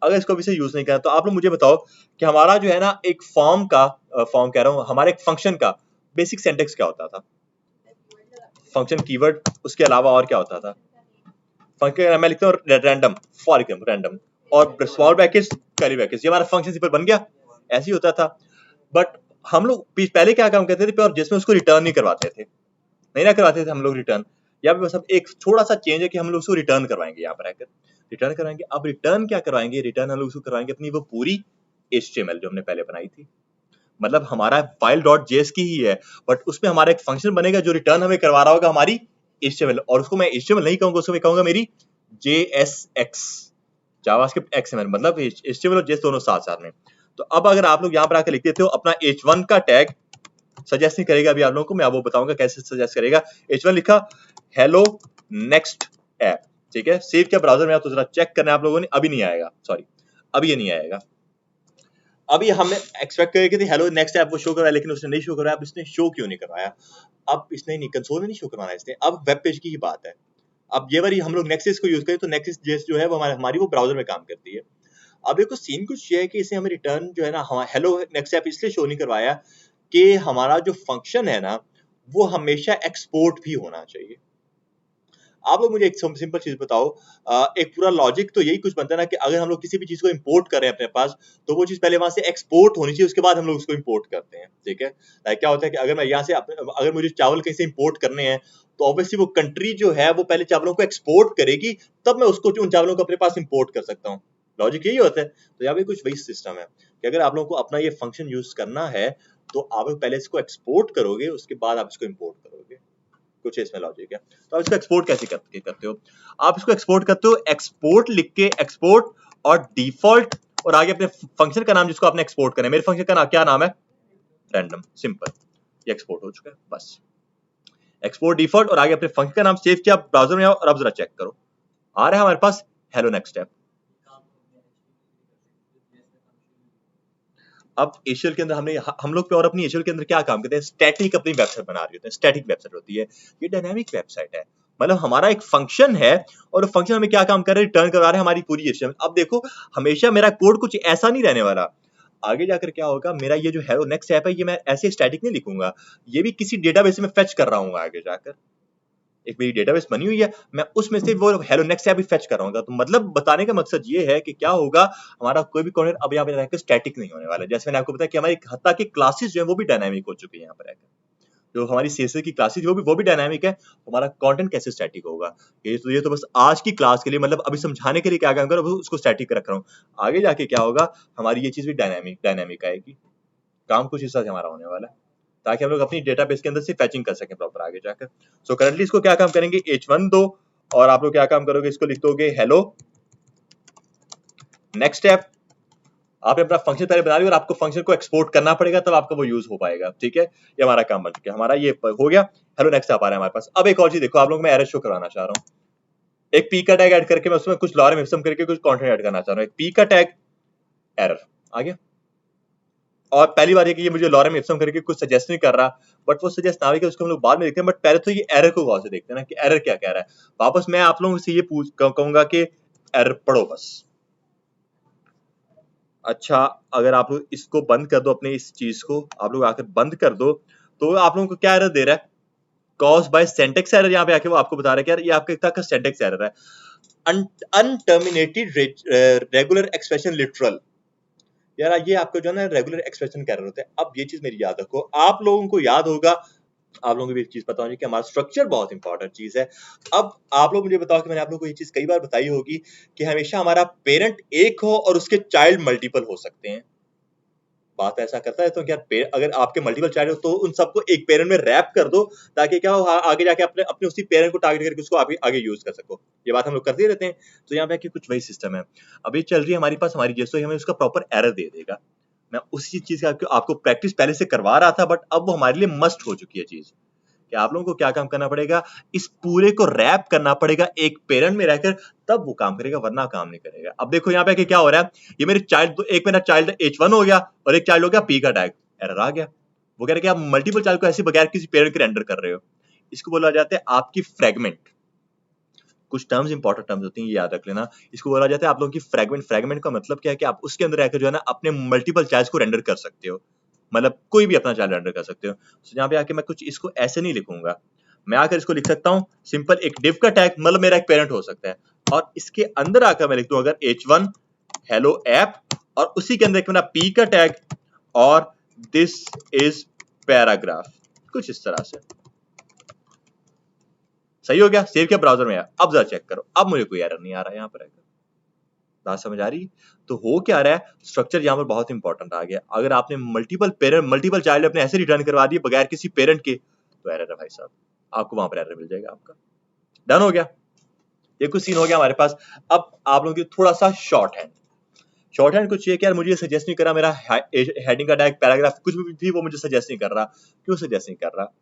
अगर इसको अभी से यूज नहीं करना तो आप लोग मुझे बताओ कि हमारा जो है ना एक फॉर्म कह रहा हूँ, हमारे एक फंक्शन का बेसिक सिंटैक्स क्या होता था, फंक्शन कीवर्ड, उसके अलावा और क्या होता था, फंक्शन मैं लिखता हूँ रैंडम, फॉर एग्जांपल रैंडम, और स्मॉल ब्रैकेट्स कर्ली ब्रैकेट्स, ये हमारा फंक्शन सिंपल बन गया, ऐसे ही होता था। बट हम लोग पहले क्या काम करते थे, और जिसमें उसको रिटर्न नहीं करवाते थे, नहीं ना करवाते थे हम लोग रिटर्न, या बस अब एक थोड़ा सा चेंज है कि हम लोग उसको रिटर्न करवाएंगे, यहाँ पर आकर रिटर्न करवाएंगे। अब रिटर्न क्या करवाएंगे, रिटर्न हम लोग उसको करवाएंगे अपनी वो पूरी HTML जो हमने पहले बनाई थी, मतलब हमारा फाइल .js की ही है, बट उसमें हमारा एक फंक्शन बनेगा जो रिटर्न हमें करवा रहा होगा हमारी HTML, और उसको मैं HTML नहीं कहूंगा, उसको मैं कहूंगा मेरी JSX, जावास्क्रिप्ट XML, मतलब HTML और JS दोनों साथ साथ में। तो अब अगर आप लोग यहाँ पर आकर लिख देते हो अपना H1 का टैग, सजेस्ट नहीं करेगा अभी आप लोगों को, मैं आपको बताऊंगा कैसे सजेस्ट करेगा। H1 लिखा हेलो नेक्स्ट ऐप, ठीक है, सेव किया ब्राउजर में, आप तो जरा चेक करना है आप लोगों ने, अभी नहीं आएगा, सॉरी अभी ये नहीं आएगा। अभी हमने एक्सपेक्ट करके थी हेलो नेक्स्ट ऐप वो शो कर रहा है, लेकिन उसने नहीं शो करवाया। अब इसने शो क्यों नहीं करवाया, अब इसने नहीं, कंसोल में नहीं शो करवाना इसने, अब वेब पेज की ही बात है। अब ये बारी हम लोग नेक्सस को यूज करें तो नेक्सस जेस जो है वो हमारी वो ब्राउजर में काम करती है। अब देखो सीन कुछ ये है कि इसे हमें रिटर्न जो है ना, हेलो नेक्स्ट ऐप इसलिए शो नहीं करवाया कि हमारा जो फंक्शन है ना वो हमेशा एक्सपोर्ट भी होना चाहिए। आप लोग मुझे एक सिंपल चीज बताओ, एक पूरा लॉजिक तो यही कुछ बनता है ना कि अगर हम लोग किसी भी चीज को इंपोर्ट कर रहे हैं अपने पास, तो वो चीज पहले वहां से एक्सपोर्ट होनी चाहिए, उसके बाद हम लोग उसको इंपोर्ट करते हैं, ठीक है। लाइक क्या होता है कि अगर मैं यहाँ से अगर मुझे चावल कहीं से इंपोर्ट करने हैं, तो ऑब्वियसली वो कंट्री जो है वो पहले चावलों को एक्सपोर्ट करेगी, तब मैं उसको उन चावलों को अपने पास इंपोर्ट कर सकता हूँ। लॉजिक यही होता है। तो यहाँ पे कुछ वही सिस्टम है कि अगर आप लोगों को अपना ये फंक्शन यूज करना है तो आप लोग पहले इसको एक्सपोर्ट करोगे, उसके बाद आप इसको इंपोर्ट करोगे, कुछ इसमें लॉजिक है। तो आप इसको एक्सपोर्ट कैसे करते हो, आप इसको एक्सपोर्ट करते हो एक्सपोर्ट लिख के, एक्सपोर्ट और डिफॉल्ट, और आगे अपने फंक्शन का नाम जिसको आपने एक्सपोर्ट करना है, मेरे फंक्शन का नाम क्या नाम है, रैंडम, सिंपल, ये एक्सपोर्ट हो चुका है, बस एक्सपोर्ट डिफॉल्ट, और आगे अपने फंक्शन का नाम सेव किया, ब्राउजर में आओ और अब जरा चेक करो, आ रहा है हमारे पास हेलो नेक्स्ट ऐप। अब एशियल के अंदर हम लोग पे और अपनी एशियल के अंदर क्या काम करते हैं, स्टैटिक अपनी वेबसाइट बना रहे होते हैं, स्टैटिक वेबसाइट होती है, ये डायनामिक वेबसाइट है, मतलब हमारा एक फंक्शन है और फंक्शन हमें क्या काम कर रहा है, रिटर्न करवा रहा है हमारी पूरी एशियल। अब देखो हमेशा मेरा कोड कुछ ऐसा नहीं रहने वाला, आगे जाकर क्या होगा, मेरा ये जो हेलो नेक्स्ट ऐप है ये मैं ऐसे स्टैटिक नहीं लिखूंगा, ये भी किसी डेटाबेस में फेच कर रहा हूँ आगे जाकर, एक मेरी डेटाबेस बनी हुई है, मैं उसमें से वो हेलो नेक्स्ट ऐप भी फेच कर रहा हूँ। तो मतलब बताने का मकसद ये है कि क्या होगा, हमारा कोई भी कंटेंट अब यहाँ पे रहकर स्टैटिक नहीं होने वाला है। जैसे मैंने आपको बताया कि हमारी हत्ता की क्लासेस जो है वो भी डायनामिक हो चुकी है, यहाँ पर रहकर जो हमारी सीएसएस की क्लासेस वो भी डायनामिक है, हमारा कंटेंट कैसे स्टैटिक होगा, ये तो बस आज की क्लास के लिए, मतलब अभी समझाने के लिए क्या काम कर रहा हूँ, उसको स्टैटिक रख रहा हूँ। आगे जाके क्या होगा, हमारी ये चीज भी डायनामिक आएगी, काम कुछ इस तरह से हमारा होने वाला है, ताकि हम लोग अपनी डेटाबेस के अंदर से फैचिंग कर सकें प्रॉपर आगे जाकर। सो करंटली इसको क्या काम करेंगे, H1 दो, और आप लोग क्या काम करोगे, इसको लिख दोगे हेलो नेक्स्ट ऐप, आपने अपना फंक्शन पहले बना लिया और आपको फंक्शन को एक्सपोर्ट करना पड़ेगा, तब आपका वो यूज हो पाएगा। ठीक है, ये हमारा काम बन चुका है, हमारा ये हो गया। हेलो नेक्स्ट आ पा रहा है हमारे पास। अब एक और चीज देखो, आप लोग, मैं एरर शो करवाना चाह रहा हूँ। एक पी का टैग ऐड करके मैं उसमें कुछ लॉरम इप्सम करके कुछ कंटेंट ऐड करना चाह रहा हूँ। एक पी का टैग एरर आ गया, और पहली बार है कि ये मुझे लॉरम इप्सम करके कुछ सजेस्ट नहीं कर रहा, बट वो सजेस्ट ना भी उसको हम लोग बाद में देखते हैं। बट पहले तो ये एरर को गौर से देखते हैं ना कि एरर क्या कह रहा है। वापस मैं आप लोगों से ये कहूंगा कि एरर पढ़ो बस। अच्छा, अगर आप लोग इसको बंद कर दो, अपने इस चीज को आप लोग आकर बंद कर दो, तो आप लोगों को क्या एरर दे रहा है? Cause by syntax error. यहाँ पे आके वो आपको बता रहा है कि यार ये आपके तरह का सिंटैक्स एरर है। अनटर्मिनेटेड रेगुलर एक्सप्रेशन लिटरल, यार ये आपको जो है ना रेगुलर एक्सप्रेशन का एरर होता है। अब ये चीज मेरी याद रखो, आप लोगों को याद होगा, आप लोगों को भी एक चीज पता होगी कि हमारा स्ट्रक्चर बहुत इंपॉर्टेंट चीज है। अब आप लोग मुझे बताओ कि मैंने आप लोगों को ये चीज कई बार बताई होगी कि हमेशा हमारा पेरेंट एक हो और उसके चाइल्ड मल्टीपल हो सकते हैं। बात ऐसा करता है तो क्या, अगर आपके मल्टीपल चाइल्ड हो तो उन सबको एक पेरेंट में रैप कर दो, ताकि क्या हो, आगे जाके अपने अपने उसी पेरेंट को टारगेट करके उसको आगे आगे यूज कर सको। ये बात हम लोग करते रहते हैं। तो यहाँ पे कुछ वही सिस्टम है। अब ये चल रही है हमारे पास हमारी जैसे, हमें उसका प्रॉपर एरर दे देगा। मैं उसी चीज का आपको प्रैक्टिस पहले से करवा रहा था, बट अब वो हमारे लिए मस्ट हो चुकी है चीज कि आप लोगों को क्या काम करना पड़ेगा, इस पूरे को रैप करना पड़ेगा एक पेरेंट में रहकर, तब वो काम करेगा, वरना काम नहीं करेगा। अब देखो यहाँ पे क्या हो रहा है, ये मेरे चाइल्ड, एक मेरा चाइल्ड H1 हो गया और एक चाइल्ड हो गया P का टैग, एरर आ गया। वो कह रहे कि आप मल्टीपल चाइल्ड को ऐसे बगैर किसी पेरेंट के रेंडर कर रहे हो। इसको बोला जाता है आपकी फ्रेगमेंट। कुछ टर्म्स इंपॉर्टेंट टर्म्स होती हैं, ये याद रख लेना। इसको बोला जाता है आप लोगों की फ्रेगमेंट। फ्रेगमेंट का मतलब क्या है कि आप उसके अंदर रहकर जो है ना अपने मल्टीपल चाइल्ड्स को रेंडर कर सकते हो, मतलब कोई भी अपना चाइल्ड रेंडर कर सकते हो। तो यहाँ पे आके मैं कुछ इसको ऐसे नहीं लिखूंगा, मैं आकर इसको लिख सकता हूँ सिंपल एक div का टैग, मतलब मेरा एक पेरेंट हो सकता है, और इसके अंदर आकर मैं लिख दूं अगर H1 हेलो ऐप, और उसी के अंदर एक मेरा P का टैग और दिस इज पैराग्राफ, कुछ इस तरह से। सही हो गया, सेव किया ब्राउजर में। अब जरा चेक करो, अब मुझे कोई एरर नहीं आ रहा है यहाँ पर। बात समझ आ रही? तो हो क्या रहा है, स्ट्रक्चर यहाँ पर बहुत इंपॉर्टेंट आ गया। अगर आपने मल्टीपल पेरेंट, मल्टीपल चाइल्ड अपने ऐसे रिटर्न करवा दिए बगैर किसी पेरेंट के, तो एरर है भाई साहब, आपको वहां पर एरर मिल जाएगा आपका। डन हो गया, ये कुछ सीन हो गया हमारे पास। अब आप लोगों की थोड़ा सा शॉर्ट हैंड। शॉर्ट हैंड कुछ ये कि यार मुझे सजेस्ट नहीं कर रहा, मेरा हेडिंग का टैग, पैराग्राफ कुछ भी वो मुझे सजेस्ट नहीं कर रहा। क्यों सजेस्ट नहीं कर रहा?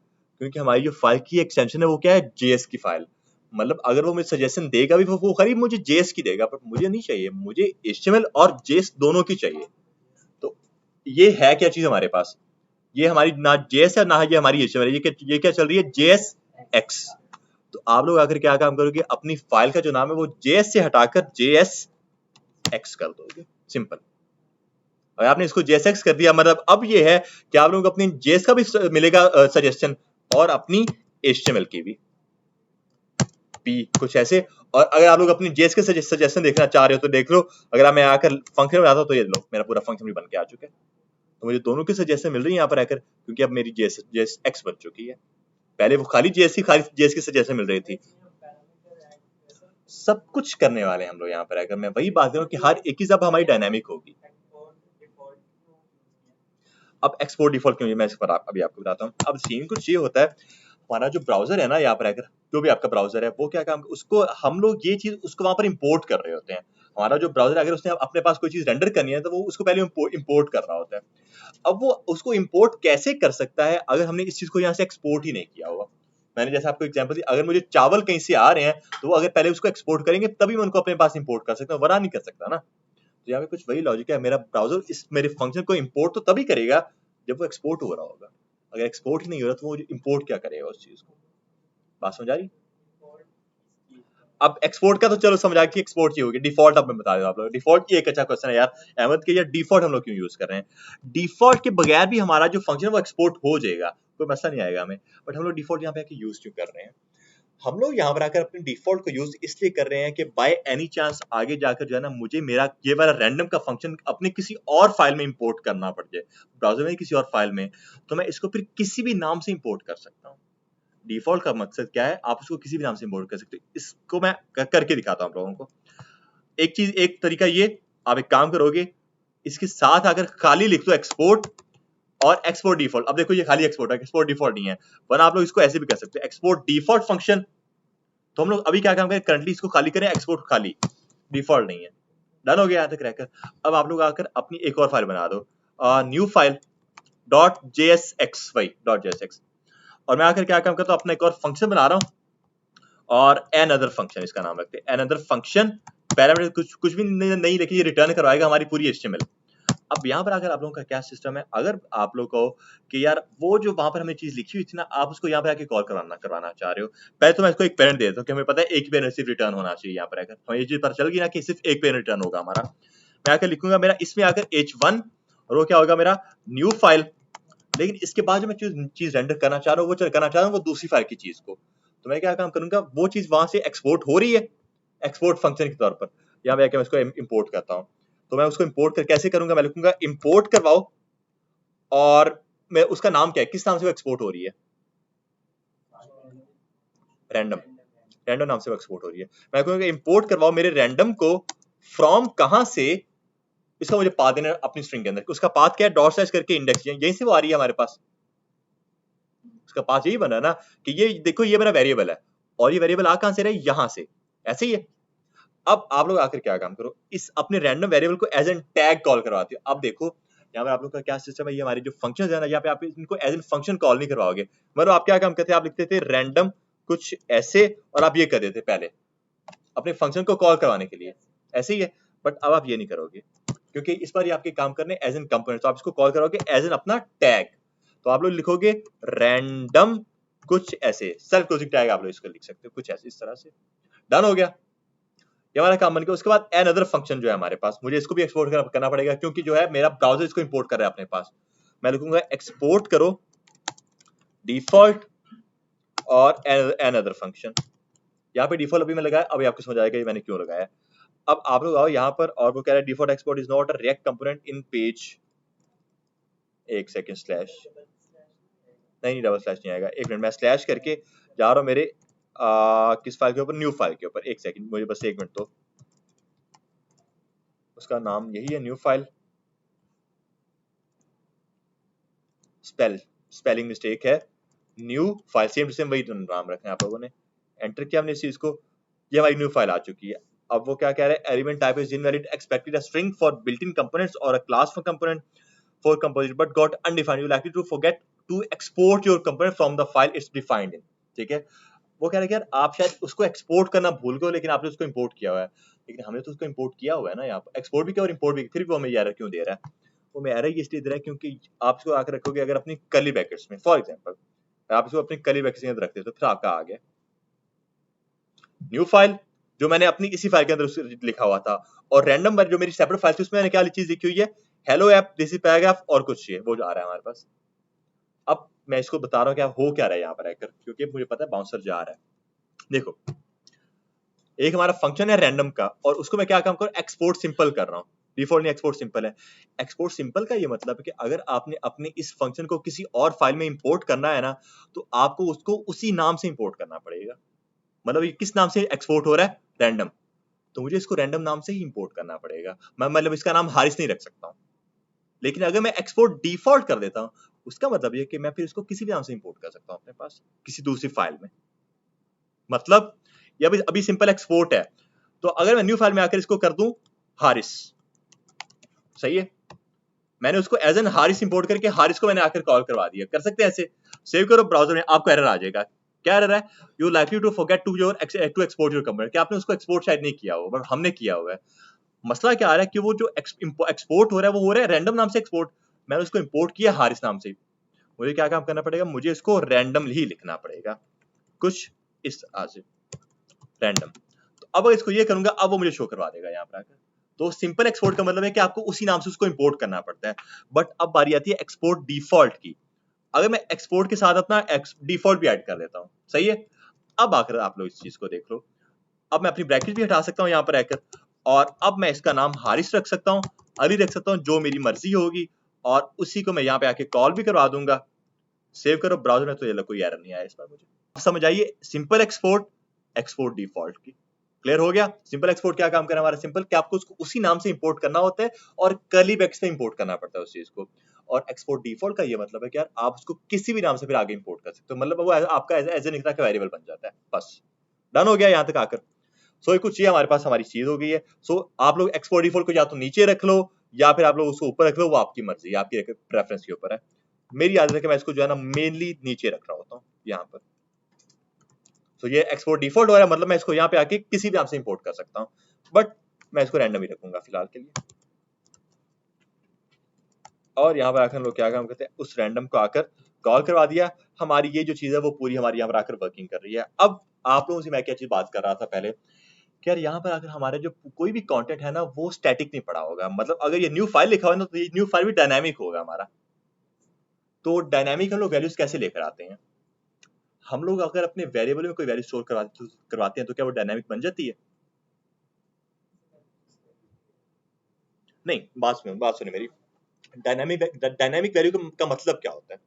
क्योंकि हमारी जो फाइल की एक्सटेंशन है वो क्या है, जेएस की फाइल। मतलब अगर वो मुझे सजेशन देगा भी, वो करीब मुझे जेएस की देगा, बट मुझे नहीं चाहिए, मुझे एचटीएमएल और जेएस दोनों की चाहिए। तो ये है क्या चीज हमारे पास, ये हमारी ना जेएस है ना ये हमारी एचटीएमएल, ये क्या चल रही है, जेएस एक्स। तो आप लोग आकर क्या काम करोगे, अपनी फाइल का जो नाम है वो जेएस से हटाकर जेएस एक्स कर दोगे, सिंपल। अगर आपने इसको जेएसएक्स कर दिया, मतलब अब ये है कि आप लोगों को अपनी जेएस का भी मिलेगा सजेशन, और अपनी एचटीएमएल की भी पी कुछ ऐसे। और अगर आप लोग अपनी जेएस के सजेशन देखना चाह रहे हो तो देख लो, अगर मैं आकर फंक्शन बनाता हूं तो ये लो मेरा पूरा फंक्शन भी बन के आ चुका है। तो मुझे दोनों की सजेशन मिल रही है यहाँ पर आकर, क्योंकि अब मेरी जेएस एक्स बन चुकी है। पहले वो खाली जेएस की सजेशन मिल रही थी। सब कुछ करने वाले हैं हम लोग यहाँ पर आकर। मैं वही बात कर रहा हूँ कि हर एक चीज अब हमारी डायनामिक होगी। अब एक्सपोर्ट डिफॉल्ट क्यों, मैं इस पर अभी आपको बताता हूँ। अब सीन कुछ ये होता है, हमारा जो ब्राउजर है ना यहाँ पर आकर, जो भी आपका ब्राउजर है वो क्या काम, उसको हम लोग ये चीज उसको वहां पर इंपोर्ट कर रहे होते हैं। हमारा जो ब्राउजर अगर उसने अपने पास कोई चीज रेंडर करनी है तो वो उसको पहले इंपोर्ट कर रहा होता है। अब वो उसको इंपोर्ट कैसे कर सकता है अगर हमने इस चीज को यहाँ से एक्सपोर्ट ही नहीं किया हुआ। मैंने जैसे आपको एग्जांपल दी, अगर मुझे चावल कहीं से आ रहे हैं तो वो अगर पहले उसको एक्सपोर्ट करेंगे तभी मैं उनको अपने पास इंपोर्ट कर सकता हूँ, वरना नहीं कर सकता ना। तो यहाँ पे कुछ वही लॉजिक है, मेरा ब्राउजर इस मेरे फंक्शन को इंपोर्ट तो तभी करेगा जब वो एक्सपोर्ट हो रहा होगा। अगर एक्सपोर्ट ही नहीं हो रहा तो वो इंपोर्ट क्या करेगा उस चीज को। बात समझ आ रही? अब एक्सपोर्ट का तो चलो समझ आ कि एक्सपोर्ट की होगी, डिफॉल्ट अब मैं बता रहा हूँ आप लोग। डिफॉल्ट एक अच्छा क्वेश्चन है यार अहमद के, यार डिफॉल्ट हम लोग क्यों यूज कर रहे हैं? डिफॉल्ट के बगैर भी हमारा जो फंक्शन है वो एक्सपोर्ट हो जाएगा, कोई मसला नहीं आएगा हमें, बट हम लोग डिफॉल्ट यहाँ पे आके यूज क्यों कर रहे हैं? हम लोग यहाँ पर आकर अपने डिफॉल्ट को यूज इसलिए कर रहे हैं कि बाय एनी चांस आगे जाकर जो है ना मुझे मेरा ये वाला रैंडम का फंक्शन अपने किसी और फाइल में इंपोर्ट करना पड़ जाए, ब्राउजर में किसी और फाइल में, तो मैं इसको फिर किसी भी नाम से इंपोर्ट कर सकता हूँ। डिफॉल्ट का मकसद क्या है, आप उसको किसी भी नाम से इंपोर्ट कर सकते हो। इसको मैं करके दिखाता हूँ आप लोगों को। एक चीज, एक तरीका ये, आप एक काम करोगे, इसके साथ अगर खाली लिख दो एक्सपोर्ट और एक्सपोर्ट डिफॉल्ट। अब देखो ये खाली एक्सपोर्ट है, एक्सपोर्ट डिफॉल्ट नहीं है, वरना आप लोग इसको ऐसे भी कर सकते हो, एक्सपोर्ट डिफॉल्ट फंक्शन। तो हम लोग अभी क्या काम करें, करंटली इसको खाली करें, एक्सपोर्ट खाली, डिफॉल्ट नहीं है। डन हो गया यहाँ तक रहकर। अब आप लोग आकर अपनी एक और फाइल बना दो, न्यू फाइल .jsxy.jsx, और मैं आकर क्या काम करता हूँ, अपना एक और फंक्शन बना रहा हूँ और another फंक्शन इसका नाम रखते हैं, another फंक्शन। पैरामीटर कुछ भी नहीं लिखिए, ये रिटर्न करवाएगा हमारी पूरी HTML। अब यहाँ पर अगर आप लोगों का क्या सिस्टम है, अगर आप लोग को कि यार वो जो वहां पर हमने चीज लिखी हुई थी ना, आप उसको यहाँ पर आके कॉल करवाना चाह रहे हो, पहले तो मैं इसको एक पेरेंट दे देता हूँ कि हमें पता है एक पेरेंट सिर्फ रिटर्न होना चाहिए। यहाँ पर आकर हमें ये चीज पता चल गई ना कि सिर्फ एक पेरेंट रिटर्न होगा हमारा। मैं आकर लिखूंगा मेरा इसमें आकर h1, और वो क्या होगा मेरा न्यू फाइल। लेकिन इसके बाद जो मैं चीज रेंडर करना चाह रहा हूँ, वो करना चाह रहा हूँ वो दूसरी फाइल की चीज को, तो मैं क्या काम करूंगा, वो चीज वहां से एक्सपोर्ट हो रही है एक्सपोर्ट फंक्शन के तौर पर, यहाँ पे आके मैं इसको इंपोर्ट करता हूँ। तो मैं उसको इंपोर्ट कर कैसे करूंगा, मैं लिखूंगा इंपोर्ट करवाओ, और मैं उसका नाम क्या है, किस नाम से वो एक्सपोर्ट हो रही है, रैंडम नाम से वो एक्सपोर्ट हो रही है। मैं कहूंगा इंपोर्ट करवाओ मेरे रैंडम को फ्रॉम कहां से, इसका मुझे पाथ देना अपनी स्ट्रिंग के अंदर, उसका पाथ क्या है, डॉट स्लैश करके इंडेक्स, यहीं से वो आ रही है हमारे पास, उसका पाथ यही बना ना कि ये देखो ये मेरा वेरिएबल है, और ये वेरिएबल आ कहां से रहा है, यहां से, ऐसे ही है। अब आप लोग आकर क्या काम करो, इस अपने रैंडम वेरिएबल को एज एन टैग कॉल करवाते हो। अब देखो यहाँ पर आप लोग का क्या सिस्टम है, ये हमारी जो फंक्शन है ना, यहाँ पे आप इनको एज एन फंक्शन कॉल नहीं करवाओगे, मतलब आप क्या काम करते हैं, आप लिखते थे रैंडम कुछ ऐसे, और आप ये कर देते पहले अपने फंक्शन को कॉल करवाने के लिए, ऐसे ही है। बट अब आप ये नहीं करोगे, क्योंकि इस बार ये आपके काम करने एज एन कंपोनेंट, तो आप इसको कॉल करोगे एज एन अपना टैग। तो आप लोग लिखोगे रैंडम कुछ ऐसे, सेल्फ क्लोजिंग टैग आप लोग इसको लिख सकते हो कुछ ऐसे, इस तरह से। डन हो गया, ये हमारा काम बन गया। उसके बाद another फंक्शन जो है हमारे पास, मुझे इसको भी एक्सपोर्ट करना पड़ेगा, क्योंकि जो है मेरा ब्राउजर इसको इंपोर्ट कर रहा है अपने पास। मैं लिखूंगा एक्सपोर्ट करो डिफॉल्ट और another फंक्शन। यहाँ पे डिफॉल्ट अभी मैं लगाया, अभी आपको समझ आएगा ये मैंने क्यों लगाया। अब आप लोग आओ यहाँ पर, और वो कह रहा है default export is not a react component in page, एक सेकंड स्लैश, नहीं डबल स्लैश नहीं आएगा, एक मिनट, मैं स्लैश करके जा रहा हूँ मेरे किस फाइल के ऊपर, न्यू फाइल के ऊपर, एक सेकंड मुझे बस एक मिनट। तो उसका नाम यही है न्यू फाइल, स्पेलिंग मिस्टेक है, new file, same to same वही नाम रखना है आप लोगों ने। एंटर किया हमने इस चीज को, ये हमारी न्यू फाइल आ चुकी है। अब वो क्या कह रहा है, element type is invalid, expected a string for built in components और a class for component for composite but got undefined, you likely to forget to export your component from the file it's defined in. ठीक है, वो कह रहा है कि यार आप शायद उसको एक्सपोर्ट करना भूल गए, लेकिन आपने उसको इंपोर्ट किया हुआ है। लेकिन हमने तो उसको इंपोर्ट किया हुआ है ना, यहाँ पर एक्सपोर्ट भी किया और इंपोर्ट भी, फिर भी वो हमें एरर क्यों दे रहा है। वो मैं एरर इसलिए दे रहा है क्योंकि आप इसको आकर रखोगे अगर अपनी कर्ली ब्रैकेट्स में, फॉर एग्जांपल आप इसको अपनी कर्ली ब्रैकेट्स के अंदर रखते हो, तो फिर आपका आ गया न्यू फाइल, जो मैंने अपनी इसी फाइल के अंदर लिखा हुआ था, और रैंडम जो मेरी सेपरेट फाइल थी उसमें मैंने क्या चीज लिखी हुई है, hello app this is paragraph और कुछ चाहिए, वो जो आ रहा है हमारे पास। अब मैं इसको बता रहा हूँ क्या हो क्या रहा है यहाँ पर आकर, क्योंकि मुझे पता है बाउंसर जा रहा है। देखो एक हमारा फंक्शन है रैंडम का, और उसको मैं क्या काम कर रहा हूँ, एक्सपोर्ट सिंपल कर रहा हूँ। डिफॉल्ट नहीं, एक्सपोर्ट सिंपल है। एक्सपोर्ट सिंपल का ये मतलब है कि अगर आपने अपने इस फंक्शन को किसी और फाइल में इंपोर्ट करना है ना, तो आपको उसको उसी नाम से इंपोर्ट करना पड़ेगा। मतलब ये किस नाम से एक्सपोर्ट हो रहा है, रैंडम, तो मुझे इसको रैंडम नाम से ही इंपोर्ट करना पड़ेगा। मैं मतलब इसका नाम हारिस नहीं रख सकता हूँ। लेकिन अगर मैं एक्सपोर्ट डिफॉल्ट कर देता हूँ, उसका मतलब ये कि मैं फिर इसको किसी भी नाम से इंपोर्ट कर सकता हूँ अपने पास किसी दूसरी फाइल में। मतलब ये अभी सिंपल एक्सपोर्ट है, तो अगर मैं न्यू फाइल में आकर इसको कर दूं हारिस, सही है, मैंने उसको एज एन हारिस इंपोर्ट करके हारिस को मैंने आकर कॉल करवा दिया। कर सकते हैं ऐसे, सेव करो ब्राउजर में, आपको एरर आ जाएगा। क्या एरर है, you likely to forget to export your component, कि आपने उसको एक्सपोर्ट शायद नहीं किया हो, बट हमने किया हुआ है। मसला क्या आ रहा है कि वो जो एक्सपोर्ट हो रहा है वो हो रहा है रैंडम नाम से एक्सपोर्ट, मैंने उसको इंपोर्ट किया हारिस नाम से। मुझे क्या काम करना पड़ेगा, मुझे इसको रैंडम ही लिखना पड़ेगा, कुछ इस तरह से रैंडम। तो अब इसको ये करूंगा, अब वो मुझे शो करवा देगा यहाँ पर आकर। तो सिंपल एक्सपोर्ट का मतलब है कि आपको उसी नाम से उसको इंपोर्ट करना पड़ता है। बट अब बारी आती है एक्सपोर्ट डिफॉल्ट की। अगर मैं एक्सपोर्ट के साथ अपना डिफॉल्ट भी ऐड कर देता हूँ, सही है, अब आकर आप लोग इस चीज को देख लो। अब मैं अपनी ब्रैकेट भी हटा सकता हूँ यहाँ पर आकर, और अब मैं इसका नाम हारिस रख सकता हूँ, अली रख सकता हूँ, जो मेरी मर्जी होगी, और उसी को मैं यहाँ पे आके कॉल भी करवा दूंगा। सेव करो ब्राउजर में, तो ये कोई एरर नहीं आया इस बार मुझे। अब समझ आइए सिंपल एक्सपोर्ट, एक्सपोर्ट डिफॉल्ट की। क्लियर हो गया। सिंपल एक्सपोर्ट क्या काम करना हमारा, सिंपल कि आपको उसको उसी नाम से इंपोर्ट करना होता है और कर्ली ब्रैकेट्स में इंपोर्ट करना पड़ता है उस चीज को। और एक्सपोर्ट डिफॉल्ट का ये मतलब है कि यार आप उसको किसी भी नाम से फिर आगे इंपोर्ट कर सकते हो, मतलब वो आपका एज एन का वेरिएबल बन जाता है। बस डन हो गया यहाँ तक आकर। सो कुछ ये हमारे पास हमारी चीज हो गई है। सो आप लोग एक्सपोर्ट डिफॉल्ट को या तो नीचे रख लो या फिर आप लोग उसको ऊपर रख लो, वो आपकी मर्जी है, आपकी प्रेफरेंस के ऊपर है। मेरी आदत है कि मैं इसको जो है ना मेनली नीचे रख रहा होता हूँ यहाँ पर। तो ये एक्सपोर्ट डिफॉल्ट हो रहा है, मतलब मैं इसको यहाँ पे आके किसी भी ऐप से इंपोर्ट कर सकता हूँ, बट मैं इसको रैंडम ही रखूंगा फिलहाल के लिए। और यहाँ पर आकर हम लोग क्या काम करते हैं, उस रैंडम को आकर कॉल करवा दिया, हमारी ये जो चीज है वो पूरी हमारी यहाँ पर आकर वर्किंग कर रही है। अब आप लोगों से मैं क्या चीज बात कर रहा था पहले कि यार यहाँ पर आकर हमारे जो कोई भी कंटेंट है ना वो स्टैटिक नहीं पड़ा होगा, मतलब अगर ये न्यू फाइल लिखा हुआ है ना तो ये न्यू फाइल भी डायनामिक होगा हमारा। तो डायनामिक हम लोग वैल्यूज कैसे लेकर आते हैं, हम लोग अगर अपने वेरिएबल में कोई वैल्यू स्टोर करवाते हैं तो क्या वो डायनामिक बन जाती है? नहीं, बात सुनिए मेरी। डायनामिक वैल्यू का मतलब क्या होता है?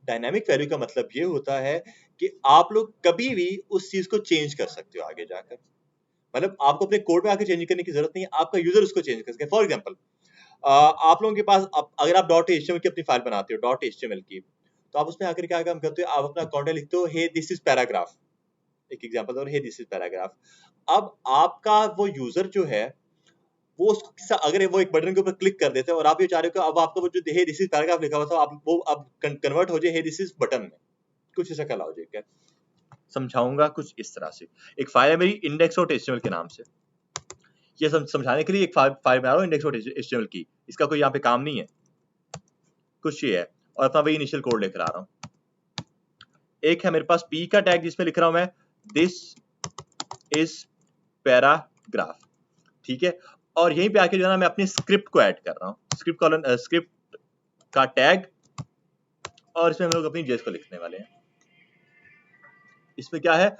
डायनामिक वैल्यू का मतलब ये होता है कि आप लोग कभी भी उस चीज को चेंज कर सकते हो आगे जाकर, मतलब आपको अपने कोड में आके चेंज करने की जरूरत नहीं है, आपका यूजर उसको चेंज कर सकता है। फॉर एग्जांपल आप लोगों के पास अगर आप .html की अपनी फाइल बनाते हो .html की, तो आप उसमें आकर क्या काम करते हो, आप अपना कंटेंट लिखते हो हे दिस इज पैराग्राफ, एक एग्जांपल दो, हे दिस इज पैराग्राफ। अब आपका वो यूजर जो है वो उसको अगर वो एक बटन के ऊपर क्लिक कर देते हैं और आप ये चाह रहे हो कि अब आपका वो जो हे दिस इज पैराग्राफ लिखा हुआ था आप वो अब कन्वर्ट हो जाए हे दिस इज बटन में, कुछ ऐसा का लॉजिक है। समझाऊंगा कुछ इस तरह से। एक फाइल है मेरी index.html के नाम से, ये समझाने के लिए एक फाइल बना रहा हूँ index.html की, इसका कोई यहाँ पे काम नहीं है, कुछ ये है, और अपना वही इनिशियल कोड लेकर आ रहा हूँ। एक है मेरे पास p का टैग जिसमें लिख रहा हूँ मैं दिस इज पैराग्राफ, ठीक है, और यहीं पे आके जो है ना मैं अपनी स्क्रिप्ट को ऐड कर रहा हूँ, स्क्रिप्ट का टैग, और इसमें हम लोग अपनी जेस को लिखने वाले हैं। इसमें क्या है,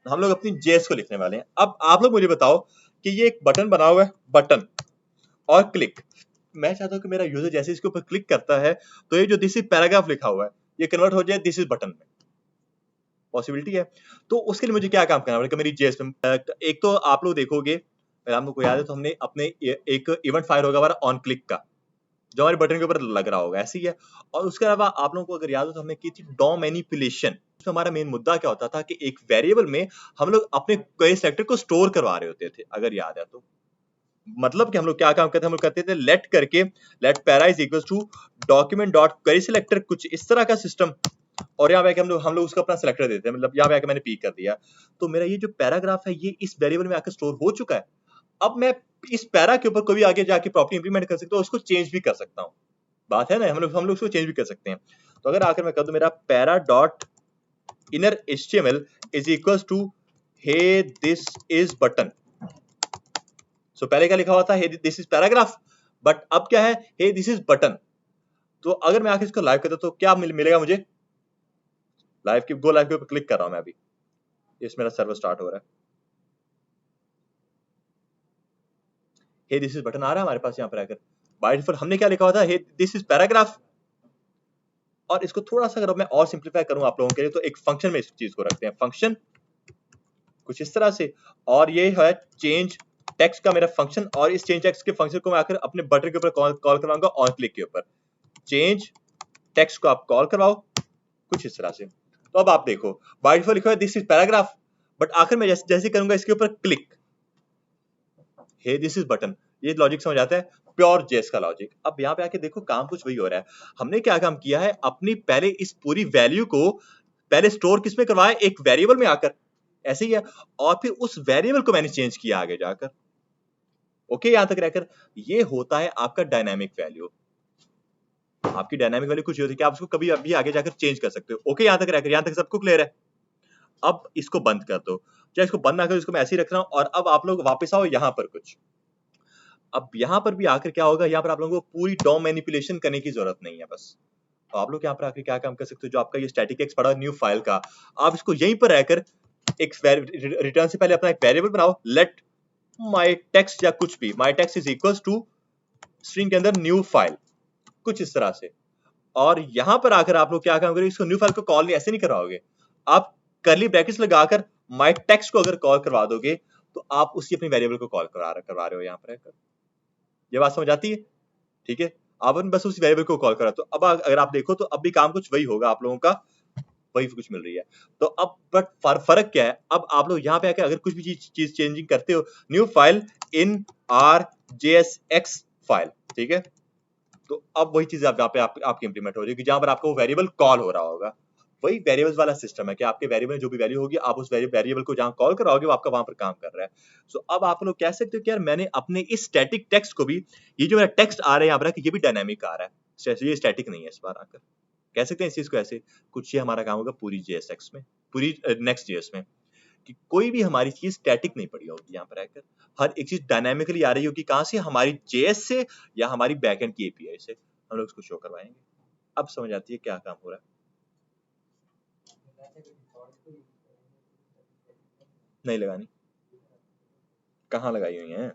हम लोग अपनी जेस को लिखने वाले हैं। अब आप लोग मुझे बताओ कि ये एक बटन बना हुआ है, बटन और क्लिक, मैं चाहता हूं कि मेरा यूजर जैसे इसके ऊपर क्लिक करता है तो ये जो दिस इज पैराग्राफ लिखा हुआ है ये कन्वर्ट हो जाए दिस इज बटन में, पॉसिबिलिटी है। तो उसके लिए मुझे क्या काम करना पड़ेगा मेरी जेएस में? एक तो आप लोग देखोगे, अगर आप लोग को याद है तो हमने अपने एक इवेंट फाइल होगा हमारा ऑन क्लिक का जो हमारे बटन के ऊपर लग रहा होगा, ऐसे ही है। और उसके अलावा आप लोगों को अगर याद हो तो हमने की थी डॉ मैनिपुलेशन, उसमें हमारा मेन मुद्दा क्या होता था कि एक वेरिएबल में हम लोग अपने क्वेरी सेलेक्टर को स्टोर करवा रहे होते थे, अगर याद है तो। मतलब कि हम लोग क्या काम करते थे, हम लोग करते थे लेट करके, let para is equal to document dot query selector, कुछ इस तरह का सिस्टम, और यहाँ पे हम लोग उसका अपना सिलेक्टर देते हैं, मतलब यहाँ पे आके मैंने पी कर दिया, तो मेरा ये जो पैराग्राफ है ये इस वेरिएबल में आकर स्टोर हो चुका है। अब मैं इस पैरा के ऊपर कोई भी आगे जाके प्रॉपर्टी इंप्लीमेंट कर सकता हूँ, उसको चेंज भी कर सकता हूँ, बात है ना, हम लोग उसको चेंज भी कर सकते हैं। तो अगर आकर मैं कर दूं मेरा para dot inner HTML is equal to hey this is button, so पहले क्या लिखा हुआ था hey this is paragraph, but अब क्या है हे दिस इज बटन। तो अगर मैं आके इसको लाइव करता तो क्या मिलेगा मुझे, लाइव की गो लाइव के ऊपर क्लिक कर रहा हूं मैं अभी, इस मेरा सर्वर स्टार्ट हो रहा है, हे दिस इज बटन आ रहा है हमारे पास यहाँ पर आकर। बाय डिफॉल्ट हमने क्या लिखा हुआ था हे दिस इज पैराग्राफ, और इसको थोड़ा सा अगर मैं और सिंपलीफाई करूं आप लोगों के लिए तो एक फंक्शन में इस चीज को रखते हैं, फंक्शन कुछ इस तरह से, और ये है चेंज टेक्स्ट का मेरा फंक्शन, और इस चेंज टेक्स्ट के फंक्शन को मैं आकर अपने बटन के ऊपर कॉल करवाऊंगा ऑन क्लिक के ऊपर, चेंज टेक्स्ट को आप कॉल करवाओ कुछ इस तरह से। तो अब आप देखो बाय डिफॉल्ट लिखा है दिस इज पैराग्राफ, बट आखिर में जैसे करूंगा इसके ऊपर click hey this is button, ये लॉजिक समझ आता है, प्योर जेस का लॉजिक। अब यहाँ पे आके देखो काम कुछ वही हो रहा है, हमने क्या काम किया है, अपनी पहले इस पूरी वैल्यू को पहले स्टोर किसमें करवाया, एक वेरिएबल में आकर, ऐसे ही है, और फिर उस वेरिएबल को मैंने चेंज किया आगे जाकर। ओके, यहां तक रहकर ये होता है आपका डायनामिक वैल्यू। आपकी डायनामिक वैल्यू कुछ होती है कि आप उसको कभी भी आगे जाकर चेंज कर सकते हो। ओके, यहां तक रहकर, यहां तक सबको क्लियर है? अब इसको बंद कर दो, चाहे इसको बंद ना करो, इसको मैं ऐसे ही रख रहा हूं, और अब आप लोग वापस आओ यहाँ पर कुछ। अब यहाँ पर भी आकर क्या होगा, यहाँ पर आप लोगों को पूरी डॉम मैनिपुलेशन करने की जरूरत नहीं है, बस तो आप लोग यहाँ पर आकर क्या काम कर सकते हो, जो आपका ये स्टैटिक एक्स पड़ा न्यू फाइल का, आप इसको यहीं पर रहकर एक रिटर्न से पहले अपना एक वेरिएबल बनाओ, लेट माई टेक्स्ट या कुछ भी, my text is equal to string के अंदर न्यू फाइल, कुछ इस तरह से। और यहां पर आकर आप लोग क्या काम करोगे, इसको न्यू फाइल को कॉल नहीं ऐसे नहीं करवाओगे, आप करली ब्रैकेट्स लगाकर माई टेक्स्ट को अगर कॉल करवा दोगे तो आप उसी अपनी वेरिएबल को कॉल करवा रहे हो यहाँ पर रहकर। ये बात समझ आती है? ठीक है, आप बस उस वेरिएबल को कॉल करा, तो अब अगर आप देखो तो अब भी काम कुछ वही होगा आप लोगों का, वही कुछ मिल रही है। तो अब बट फर्क क्या है, अब आप लोग यहाँ पे आके अगर कुछ भी चीज चेंजिंग करते हो, new file in RJSX file, ठीक है, तो अब वही चीज आप आपकी इंप्लीमेंट हो रही है कि जहां पर आपको वेरिएबल कॉल हो रहा होगा। वही वेरिएबल्स वाला सिस्टम है कि आपके वेरिएबल में जो भी वैल्यू होगी आप उस वेरिएबल को जहां कॉल कराओगे वो आपका वहां पर काम कर रहा है। सो अब आप लोग कह सकते हो कि यार मैंने अपने इस स्टैटिक टेक्स्ट को भी, ये जो मेरा टेक्स्ट आ रहा है यहाँ पर, ये भी डायनामिक आ रहा है, ये स्टैटिक नहीं है इस बार आकर। कह सकते हैं इस चीज को ऐसे, कुछ ये हमारा काम होगा पूरी JSX में, पूरी नेक्स्ट JS में, कि कोई भी हमारी चीज स्टैटिक नहीं पड़ी होगी यहाँ पर आकर, हर एक चीज डायनामिकली आ रही होगी। कहां से? हमारी JS से या हमारी बैकएंड की API से हम लोग उसको शो करवाएंगे। अब समझ आती है क्या काम हो रहा है। नहीं लगानी, कहाँ लगाई हुई है,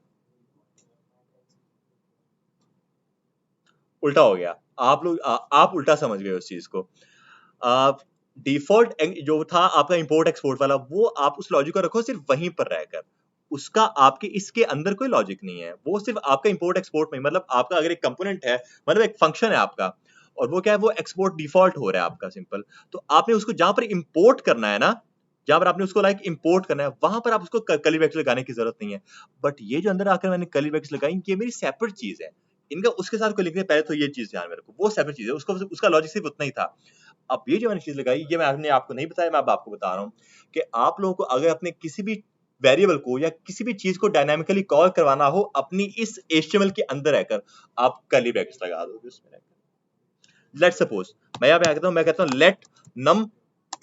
उल्टा हो गया। आप लोग आप उल्टा समझ गए उस चीज को। डिफॉल्ट जो था आपका इंपोर्ट एक्सपोर्ट वाला, वो आप उस लॉजिक को रखो सिर्फ वहीं पर रहकर, उसका आपके इसके अंदर कोई लॉजिक नहीं है, वो सिर्फ आपका इंपोर्ट एक्सपोर्ट में, मतलब आपका अगर एक कंपोनेंट है, मतलब एक फंक्शन है आपका, और वो क्या है, वो एक्सपोर्ट डिफॉल्ट हो रहा है आपका सिंपल, तो आपने उसको जहां पर इंपोर्ट करना है ना, जहां पर आपने उसको लाइक इंपोर्ट करना है, वहां पर आप उसको कर्ली ब्रैकेट्स लगाने की जरूरत नहीं है। बट ये जो अंदर आकर मैंने कर्ली ब्रैकेट्स लगाई, ये मेरी सेपरेट चीज है, इनका उसके साथ कोई लिखने, पहले तो ये चीज ध्यान में रखो, वो सेपरेट चीज है, उसको उसका लॉजिक सिर्फ उतना ही था। अब ये जो मैंने चीज लगाई, ये मैंने आपको नहीं बताया, मैं अब आपको बता रहा हूँ कि आप लोगों को अगर अपने किसी भी वेरिएबल को या किसी भी चीज को डायनामिकली कॉल करवाना हो अपनी इस HTML के अंदर रहकर, आप कर्ली ब्रैकेट्स लगा दोगे उसमें रहकर। लेट सपोज मैं यहाँ पे आ कहता हूँ, मैं कहता हूँ let num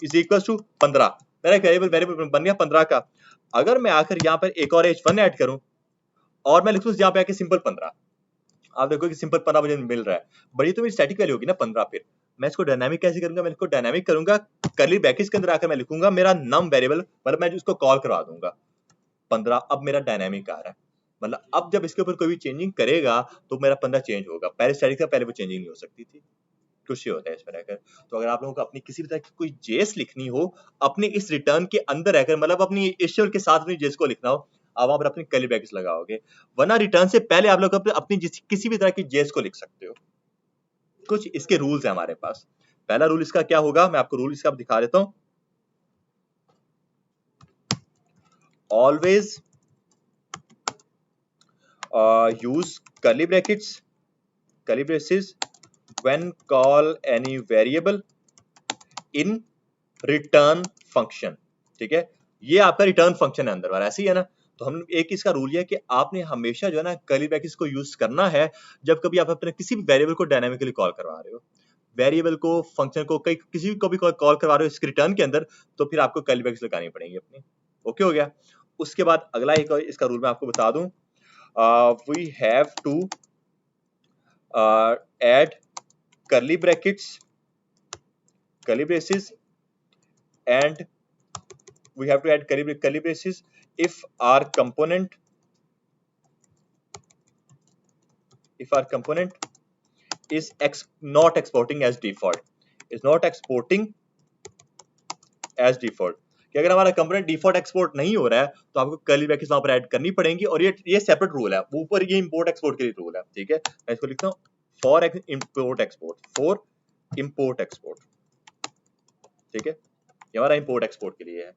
is equal to 15, मेरा एक वेरिएबल बन गया 15 का। अगर मैं आकर यहाँ पर एक और h1 ऐड करूं और मैं लिखूं यहाँ पे आके सिंपल 15, आप देखो कि सिंपल 15 मुझे मिल रहा है, बट ये तो मेरी स्टैटिक वैल्यू होगी ना 15। फिर मैं इसको डायनामिक कैसे करूंगा? मैं इसको डायनामिक करूंगा, कर्ली ब्रैकेट्स के अंदर आकर मैं लिखूंगा मेरा नम वेरिएबल, मतलब मैं उसको कॉल करवा दूंगा 15, अब मेरा डायनामिक आ रहा है, मतलब अब जब इसके ऊपर कोई भी चेंजिंग करेगा तो मेरा 15 चेंज होगा, पहले स्टैटिक था, पहले वो चेंजिंग नहीं हो सकती थी। कुछ ही होता है इस पर रहकर। तो अगर आप लोगों को अपनी किसी भी तरह की कोई जेस लिखनी हो अपने इस रिटर्न के अंदर रहकर, मतलब अपनी एचटीएमएल के साथ अपनी जेस को लिखना हो, आप वहां पर अपनी कर्ली ब्रैकेट्स लगाओगे, वरना रिटर्न से पहले आप लोग अपनी किसी भी तरह की जेस को लिख सकते हो। कुछ इसके रूल्स है हमारे पास। पहला रूल इसका क्या होगा, मैं आपको रूल इसका दिखा देता हूं। Always use curly braces when call any variable in return function। ठीक है, ये आपका रिटर्न फंक्शन है अंदर वाला, ऐसे ही है ना। तो हम एक इसका रूल है कि आपने हमेशा जो है ना कर्ली ब्रैकेट्स को यूज करना है जब कभी आप अपने किसी भी वेरिएबल को डायनामिकली कॉल करवा रहे हो, वेरिएबल को, फंक्शन को, कहीं किसी को भी कॉल करवा रहे हो इसके रिटर्न के अंदर, तो फिर आपको कर्ली ब्रैकेट्स लगानी पड़ेंगी अपनी। ओके हो गया। उसके बाद अगला एक इसका रूल मैं आपको बता दूं, we have to add curly braces and we have to add curly braces if our component is not exporting as default, कि अगर हमारा कंपोनेंट डिफॉल्ट एक्सपोर्ट नहीं हो रहा है तो आपको कर्ली ब्रैकेट्स वहां पर ऐड करनी पड़ेंगी, और ये सेपरेट रूल है, ऊपर ये इंपोर्ट एक्सपोर्ट के लिए रूल है। ठीक है, मैं इसको लिखता हूं फॉर इंपोर्ट एक्सपोर्ट। ठीक है, ये हमारा इंपोर्ट एक्सपोर्ट के लिए है।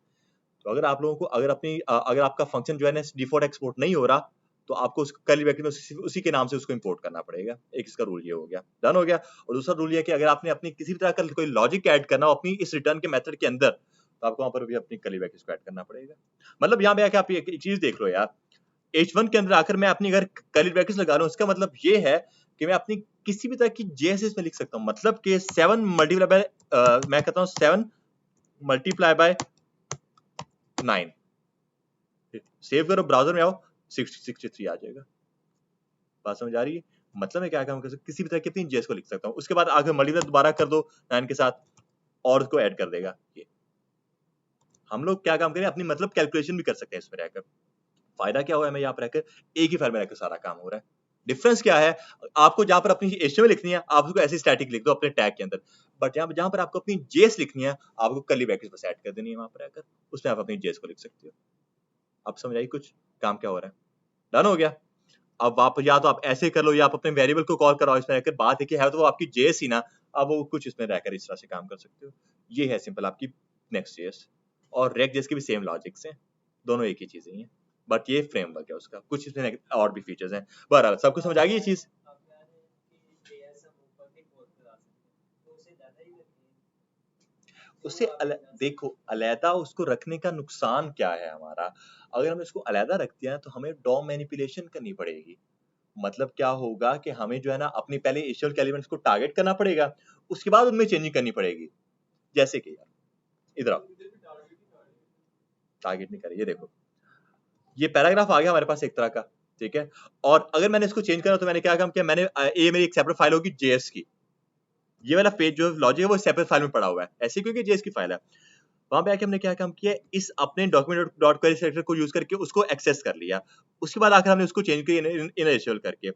तो अगर आप लोगों को अगर आपका फंक्शन जो है ना डिफॉल्ट एक्सपोर्ट नहीं हो रहा, तो आपको उस कर्ली ब्रैकेट में उसी के नाम से उसको इंपोर्ट करना पड़ेगा। एक इसका रूल ये हो गया, डन हो गया। और दूसरा रूल ये है कि अगर आपने अपनी किसी भी तरह का कोई लॉजिक ऐड करना हो अपनी इस रिटर्न के मेथड के अंदर, तो आपको वहां पर भी अपनी कर्ली ब्रैकेट्स को ऐड करना पड़ेगा। मतलब यहाँ पे आके आप एक चीज देख लो यार, H1 के अंदर आकर मैं अपनी अगर कर्ली ब्रैकेट्स लगा रहा हूँ, इसका मतलब ये है कि मैं अपनी किसी भी तरह की JSS में लिख सकता हूँ, मतलब कि 7 मल्टीप्लाई बाय मैं कहता हूँ 7 मल्टीप्लाई बाय 9, सेव करो ब्राउजर में आओ 63 आ जाएगा। बात समझ आ रही है? मतलब मैं क्या काम कर सकता हूँ, किसी भी तरह की अपनी जेस को लिख सकता हूँ, उसके बाद आगे मल्टीप्लाई दोबारा कर दो 9 के साथ और उसको ऐड कर देगा। ये हम लोग क्या काम करें, अपनी मतलब कैलकुलेशन भी कर सकते हैं इसमें रहकर। फायदा क्या हुआ, हमें यहाँ पर रहकर एक ही फाइल में रहकर सारा काम हो रहा है। डिफरेंस क्या है, आपको जहां पर अपनी HTML लिखनी है आप उसको ऐसी स्टैटिक लिख दो अपने टैग के अंदर, बट जहां पर आपको अपनी जेस लिखनी है आपको कर्ली ब्रैकेट्स बस ऐड कर देनी है वहां पर रहकर, उसमें आप अपनी जेस को लिख सकते हो। अब समझ आई कुछ काम क्या हो रहा है? डन हो गया। अब आप या तो आप ऐसे कर लो या आप अपने वेरिएबल को कॉल कराओ इसमें रहकर, बात है कि है तो वो आपकी जेस ही ना, अब वो कुछ इसमें रहकर इस तरह से काम कर सकते हो। ये है सिंपल आपकी नेक्स्ट.js, और React.js के भी सेम लॉजिक्स हैं, दोनों एक ही चीजें हैं, बट ये फ्रेमवर्क है उसका, कुछ इसमें और भी फीचर्स हैं। बहरहाल सबको समझ आ गई ये चीज? उससे देखो अलहदा उसको रखने का नुकसान क्या है हमारा, अगर हम इसको अलहदा रख दिया तो हमें DOM मैनिपुलेशन करनी पड़ेगी। मतलब क्या होगा कि हमें जो है ना अपनी पहले एशियल के एलिमेंट्स को टारगेट करना पड़ेगा, उसके बाद उनमें चेंजिंग करनी पड़ेगी। जैसे कि यार इधर आओ, टारगेट नहीं करे, ये देखो ये पैराग्राफ आ गया हमारे पास एक तरह का, ठीक है, और अगर मैंने इसको चेंज करा तो मैंने क्या काम किया, मैंने ये मेरी एक सेपरेट फाइल होगी JS की, ये वाला पेज जो लॉजिक है वो सेपरेट फाइल में पड़ा हुआ है, ऐसे क्योंकि JS की फाइल है। वहां पे आके हमने क्या काम किया, इस अपने डॉक्यूमेंट डॉट क्वेरी सेलेक्टर को यूज करके उसको एक्सेस कर लिया, उसके बाद आकर हमने उसको चेंज किया इन एशियल करके।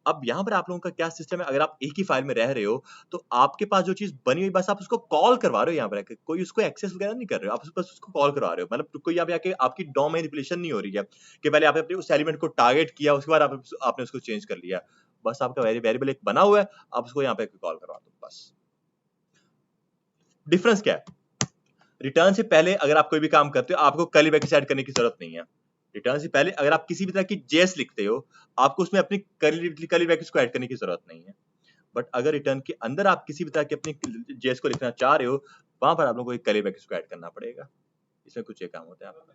अब यहाँ पर आप लोगों का क्या सिस्टम है, अगर आप एक ही फाइल में रह रहे हो तो आपके पास जो चीज बनी हुई बस आप उसको कॉल करवा रहे हो, यहाँ पर कोई उसको एक्सेस वगैरह नहीं कर रहे हो, आप बस उसको कॉल करवा रहे हो, मतलब कोई यहाँ पे आके आपकी DOM मैनिपुलेशन नहीं हो रही है कि पहले आपने अपने उस एलिमेंट को टारगेट किया उसके बाद आपने उसको चेंज कर लिया, बस आपका वेरिएबल एक बना हुआ है, आप उसको यहाँ पे कॉल करवा दो बस। डिफरेंस क्या है, रिटर्न से पहले अगर आप कोई भी काम करते हो आपको कर्ली ब्रैकेट ऐड करने की जरूरत नहीं है। रिटर्न से पहले अगर आप किसी भी तरह की JS लिखते हो आपको उसमें अपनी कर्ली ब्रैकेट्स को ऐड करने की जरूरत नहीं है, बट अगर रिटर्न के अंदर आप किसी भी तरह की अपनी JS को लिखना चाह रहे हो वहां पर आप लोगों को एक कर्ली ब्रैकेट्स को ऐड करना पड़ेगा, इसमें कुछ ये काम होता है आपका।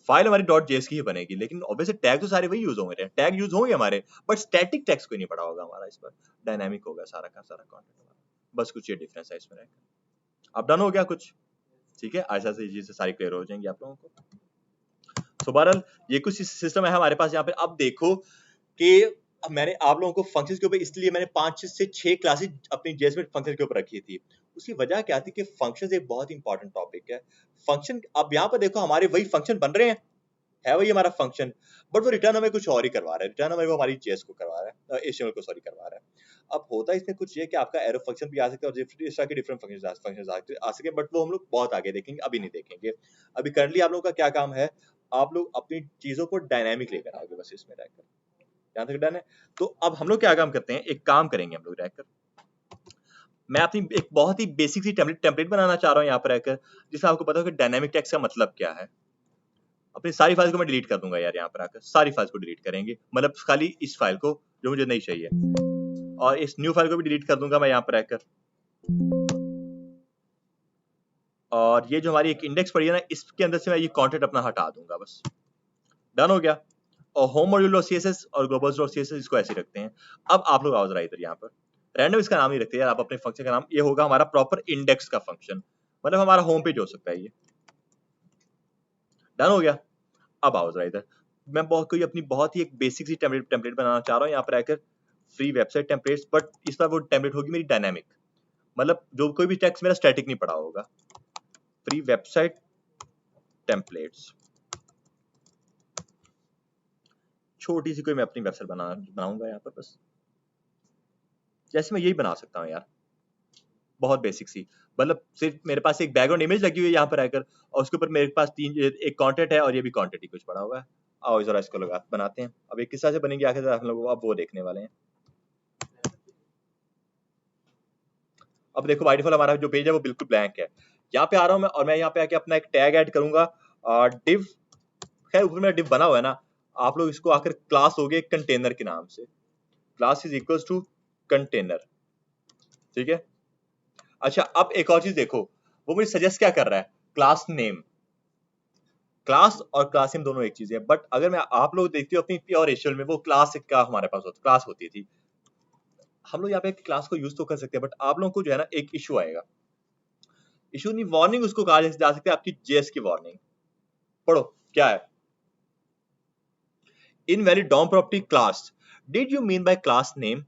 फाइल हमारी .js की ही बनेगी, लेकिन ऑब्वियसली टैग तो सारे वही यूज होंगे, टैग यूज होंगे हमारे, बट स्टैटिक टैग्स कोई नहीं पड़ा होगा हमारा, इस पर डायनामिक होगा सारा का सारा कंटेंट हमारा, बस कुछ ये डिफरेंस है इसमें रहेगा। अब डन हो गया कुछ, ठीक है, ऐसा से चीजें सारी क्लियर हो जाएंगी आप लोगों को। तो बहरहाल ये कुछ सिस्टम है हमारे पास यहाँ पे। अब देखो कि मैंने आप लोगों को फंक्शंस के ऊपर इसलिए मैंने 5 से 6 क्लासेस अपनी JS में फंक्शन के ऊपर रखी थी, उसकी वजह क्या थी कि फंक्शंस एक बहुत इंपॉर्टेंट टॉपिक है। फंक्शन अब यहाँ पर देखो हमारे वही फंक्शन बन रहे हैं, है वही हमारा फंक्शन, बट वो रिटर्न हमें कुछ और ही करवा रहा है, रिटर्न हमें वो हमारी JS को करवा रहा है, HTML को सॉरी करवा रहा है। अब होता है इसमें कुछ ये कि आपका एरो फंक्शन भी आ सकता है और इस तरह के डिफरेंट फंक्शंस आ सके, बट वो हम लोग बहुत आगे देखेंगे, अभी नहीं देखेंगे। अभी करंटली आप लोगों का क्या काम है, आप लोग अपनी चीजों को डायनामिक लेकर आओगे बस इसमें रहकर, यहाँ तक डन है। तो अब हम लोग क्या काम करते हैं, एक काम करेंगे हम लोग रहकर, मैं अपनी एक बहुत ही बेसिक सी टेम्पलेट बनाना चाह रहा हूँ यहाँ पर रहकर, जिससे आपको पता हो कि डायनामिक टेक्स्ट का मतलब क्या है। अपनी सारी फाइल्स को मैं डिलीट कर दूंगा यार, यहाँ पर आकर सारी फाइल्स को डिलीट करेंगे, मतलब खाली इस फाइल को जो मुझे नहीं चाहिए, और इस न्यू फाइल को भी डिलीट कर दूंगा मैं यहाँ पर आकर, और ये जो हमारी एक इंडेक्स पड़ी है ना इसके अंदर से मैं ये कंटेंट अपना हटा दूंगा, बस डन हो गया। और होम मॉड्यूल डॉट CSS और ग्लोबल्स डॉट CSS इसको ऐसे रखते हैं। अब आप लोग आओ जरा इधर, यहाँ पर रैंडम इसका नाम नहीं रखते यार, आप अपने फंक्शन का नाम, ये होगा हमारा प्रॉपर इंडेक्स का फंक्शन, मतलब हमारा होम पेज हो सकता है ये, डन हो गया। अब आओ जरा इधर, मैं कोई अपनी बहुत ही एक बेसिक सी टेम्पलेट बनाना चाह रहा हूँ यहाँ पर आकर, फ्री वेबसाइट टेम्पलेट्स, बट इस बार वो टेम्पलेट होगी मेरी डायनामिक, मतलब जो कोई भी टेक्स्ट मेरा स्टैटिक नहीं पड़ा होगा, फ्री वेबसाइट टेम्पलेट्स, छोटी सी कोई मैं अपनी वेबसाइट बनाऊंगा यहाँ पर बस, जैसे मैं यही बना सकता हूँ यार, बहुत बेसिक सी, मतलब सिर्फ मेरे पास एक बैकग्राउंड इमेज लगी हुई है यहाँ पर आकर, और उसके ऊपर मेरे पास एक कंटेंट है और ये भी कंटेंट ही कुछ पड़ा हुआ है। आओ जरा इसको बनाते हैं, अब एक किस तरह से बनेंगे आखिर हम लोग अब वो देखने वाले हैं। अब देखो बाय डिफॉल्ट हमारा जो पेज है वो बिल्कुल ब्लैंक है, यहाँ पे आ रहा हूँ मैं, और मैं यहाँ पे आके अपना एक टैग ऐड करूंगा, डिव, खैर ऊपर मेरा डिव बना हुआ है ना, आप लोग इसको आकर क्लास होगे कंटेनर के नाम से, class is equal to container, ठीक है। अच्छा अब एक और चीज देखो, वो मुझे सजेस्ट क्या कर रहा है, क्लास नेम, क्लास और क्लास नेम दोनों एक चीज है, बट अगर मैं आप लोग देखते हो अपनी प्योर एशियल में वो क्लास का हमारे पास क्लास होती थी, हम लोग यहाँ पे क्लास को यूज तो कर सकते हैं, बट आप लोगों को जो है ना एक इशू आएगा, इशू नहीं वार्निंग उसको कहा जा सकता है, आपकी JS की वार्निंग पढ़ो क्या है, invalid DOM property class, did you mean by class name,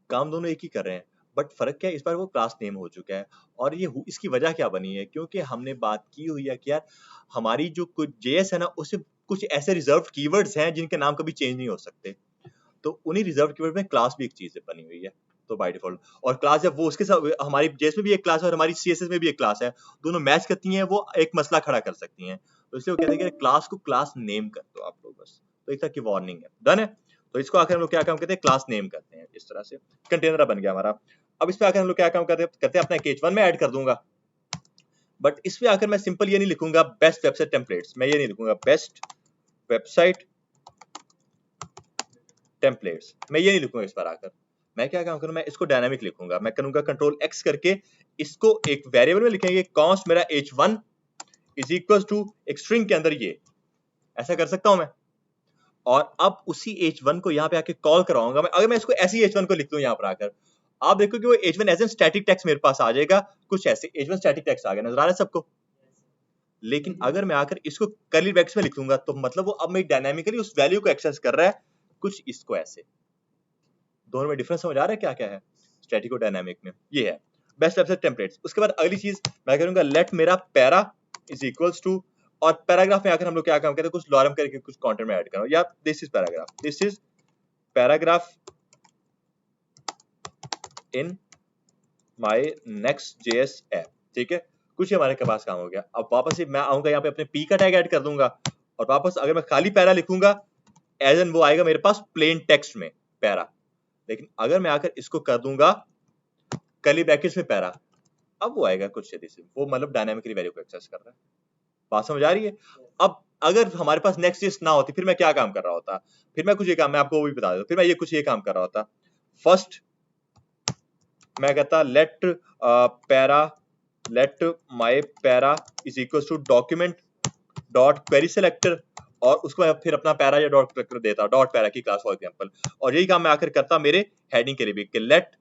काम दोनों एक ही कर रहे हैं, बट फर्क क्या है, इस बार वो क्लास नेम हो चुका है, और ये इसकी वजह क्या बनी है, क्योंकि हमने बात की हुई है कि यार हमारी जो कुछ JS है ना उससे कुछ ऐसे रिजर्व कीवर्ड्स हैं जिनके नाम कभी चेंज नहीं हो सकते, तो उन्हीं रिजर्व कीवर्ड में क्लास भी एक चीज बनी हुई है, तो बाय डिफॉल्ट, और क्लास जब वो उसके साथ हमारी JS में भी एक क्लास है और हमारी CSS में भी एक क्लास है, दोनों मैच करती हैं वो एक मसला खड़ा कर सकती हैं, तो इसलिए वो कहते हैं कि क्लास को क्लास नेम कर दो आप लोग बस, तो एक तरह की वार्निंग है, डन है। तो इसको आकर हम लोग क्या काम करते हैं, क्लास नेम करते हैं। इस तरह से कंटेनर बन गया हमारा। अब इस पे आकर हम लोग क्या काम करते हैं अपना H1 में ऐड कर दूंगा। बट इस पे आकर मैं सिंपल ये नहीं लिखूंगा बेस्ट वेबसाइट टेम्पलेट्स, मैं ये नहीं लिखूंगा बेस्ट वेबसाइट टेम्पलेट्स, मैं ये नहीं लिखूंगा। इस पर आकर मैं क्या काम करूंगा, मैं इसको डायनामिक लिखूंगा। मैं करूंगा कंट्रोल X करके इसको एक वेरिएबल में लिखेंगे, कॉन्स्ट मेरा H1 इज इक्वल टू एक स्ट्रिंग के अंदर ये, ऐसा कर सकता हूं मैं। और अब उसी H1 को यहाँ पे आके कॉल कराऊंगा मैं। अगर मैं इसको ऐसे ही H1 को लिख दूं यहाँ पर आकर, आप देखो कि वो H1 as an static text मेरे पास आ जाएगा, कुछ ऐसे H1 स्टैटिक टेक्स्ट आ गया, नजर आ रहा है सबको। लेकिन अगर मैं आकर इसको कर्ली ब्रैकेट्स में लिख दूंगा तो मतलब वो अब मैं डायनामिकली उस वैल्यू को एक्सेस कर रहा है, कुछ इसको ऐसे। दोनों में डिफरेंस समझ आ रहा है क्या क्या है स्टैटिक और डायनामिक में? ये है बेस्ट वेबसाइट टेम्पलेट्स। उसके बाद अगली चीज मैं करूंगा लेट मेरा पैरा इज इक्वल्स टू, और पैराग्राफ में आकर हम लोग क्या काम करते हैं, कुछ लॉरम करके कुछ कंटेंट में ऐड करो, या this is paragraph, this is paragraph in my next JS app. ठीक है, कुछ हमारे के पास काम हो गया। अब वापस से मैं आऊंगा यहाँ पे अपने पी का टैग ऐड कर दूंगा, और वापस अगर मैं खाली पैरा लिखूंगा एज एन वो आएगा मेरे पास प्लेन टेक्स्ट में पैरा। लेकिन अगर मैं आकर इसको कर दूंगा कर्ली ब्रैकेट्स में पैरा, अब वो आएगा कुछ से, वो मतलब डायनामिकली वैल्यू को एक्सेस कर रहा है। बात समझ आ रही है? अब अगर हमारे पास नेक्स्ट जेएस ना होती फिर मैं क्या काम कर रहा होता, फिर मैं कुछ ये काम, मैं आपको वो भी बता देता हूं, फिर मैं ये कुछ ये काम कर रहा होता। फर्स्ट मैं कहता let para, let my para is equal to document dot query selector, और उसको मैं फिर अपना पैरा या डॉट सिलेक्टर देता, डॉट पैरा की क्लास फॉर एग्जांपल। और यही काम मैं आकर करता मेरे हेडिंग के लिए भी, कि let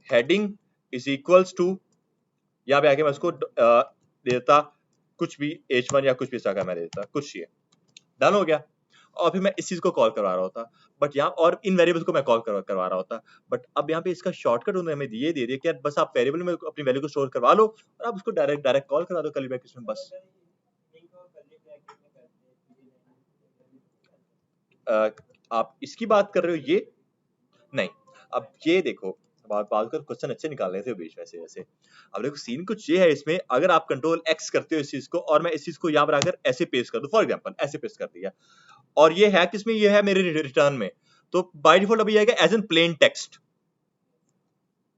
heading is equals to, यहाँ पे आके मैं उसको देता कुछ भी H1 या कुछ भी इसका मैं देता कुछ ये, डन हो गया। और फिर मैं इस चीज को कॉल करवा रहा होता, बट यहाँ और इन वेरिएबल्स को मैं कॉल करवा रहा होता। बट अब यहाँ पे इसका शॉर्टकट उन्होंने हमें ये दे दिया कि यार बस आप वेरिएबल में अपनी वैल्यू को स्टोर करवा लो और आप उसको डायरेक्ट कॉल करा दो कर्ली ब्रैकेट्स में बस। आप इसकी बात कर रहे हो ये नहीं। अब ये देखो, बात कर क्वेश्चन अच्छे निकाल रहे थे बीच में से वैसे। अब देखो सीन कुछ ये है इसमें, अगर आप कंट्रोल X करते हो इस चीज को और मैं इस चीज को यहाँ पर आकर ऐसे पेस्ट कर दूं, फॉर एग्जांपल ऐसे पेस्ट कर दिया, और ये है किसमें, ये है मेरे रिटर्न में, तो बाय डिफॉल्ट अभी आएगा as an plain text,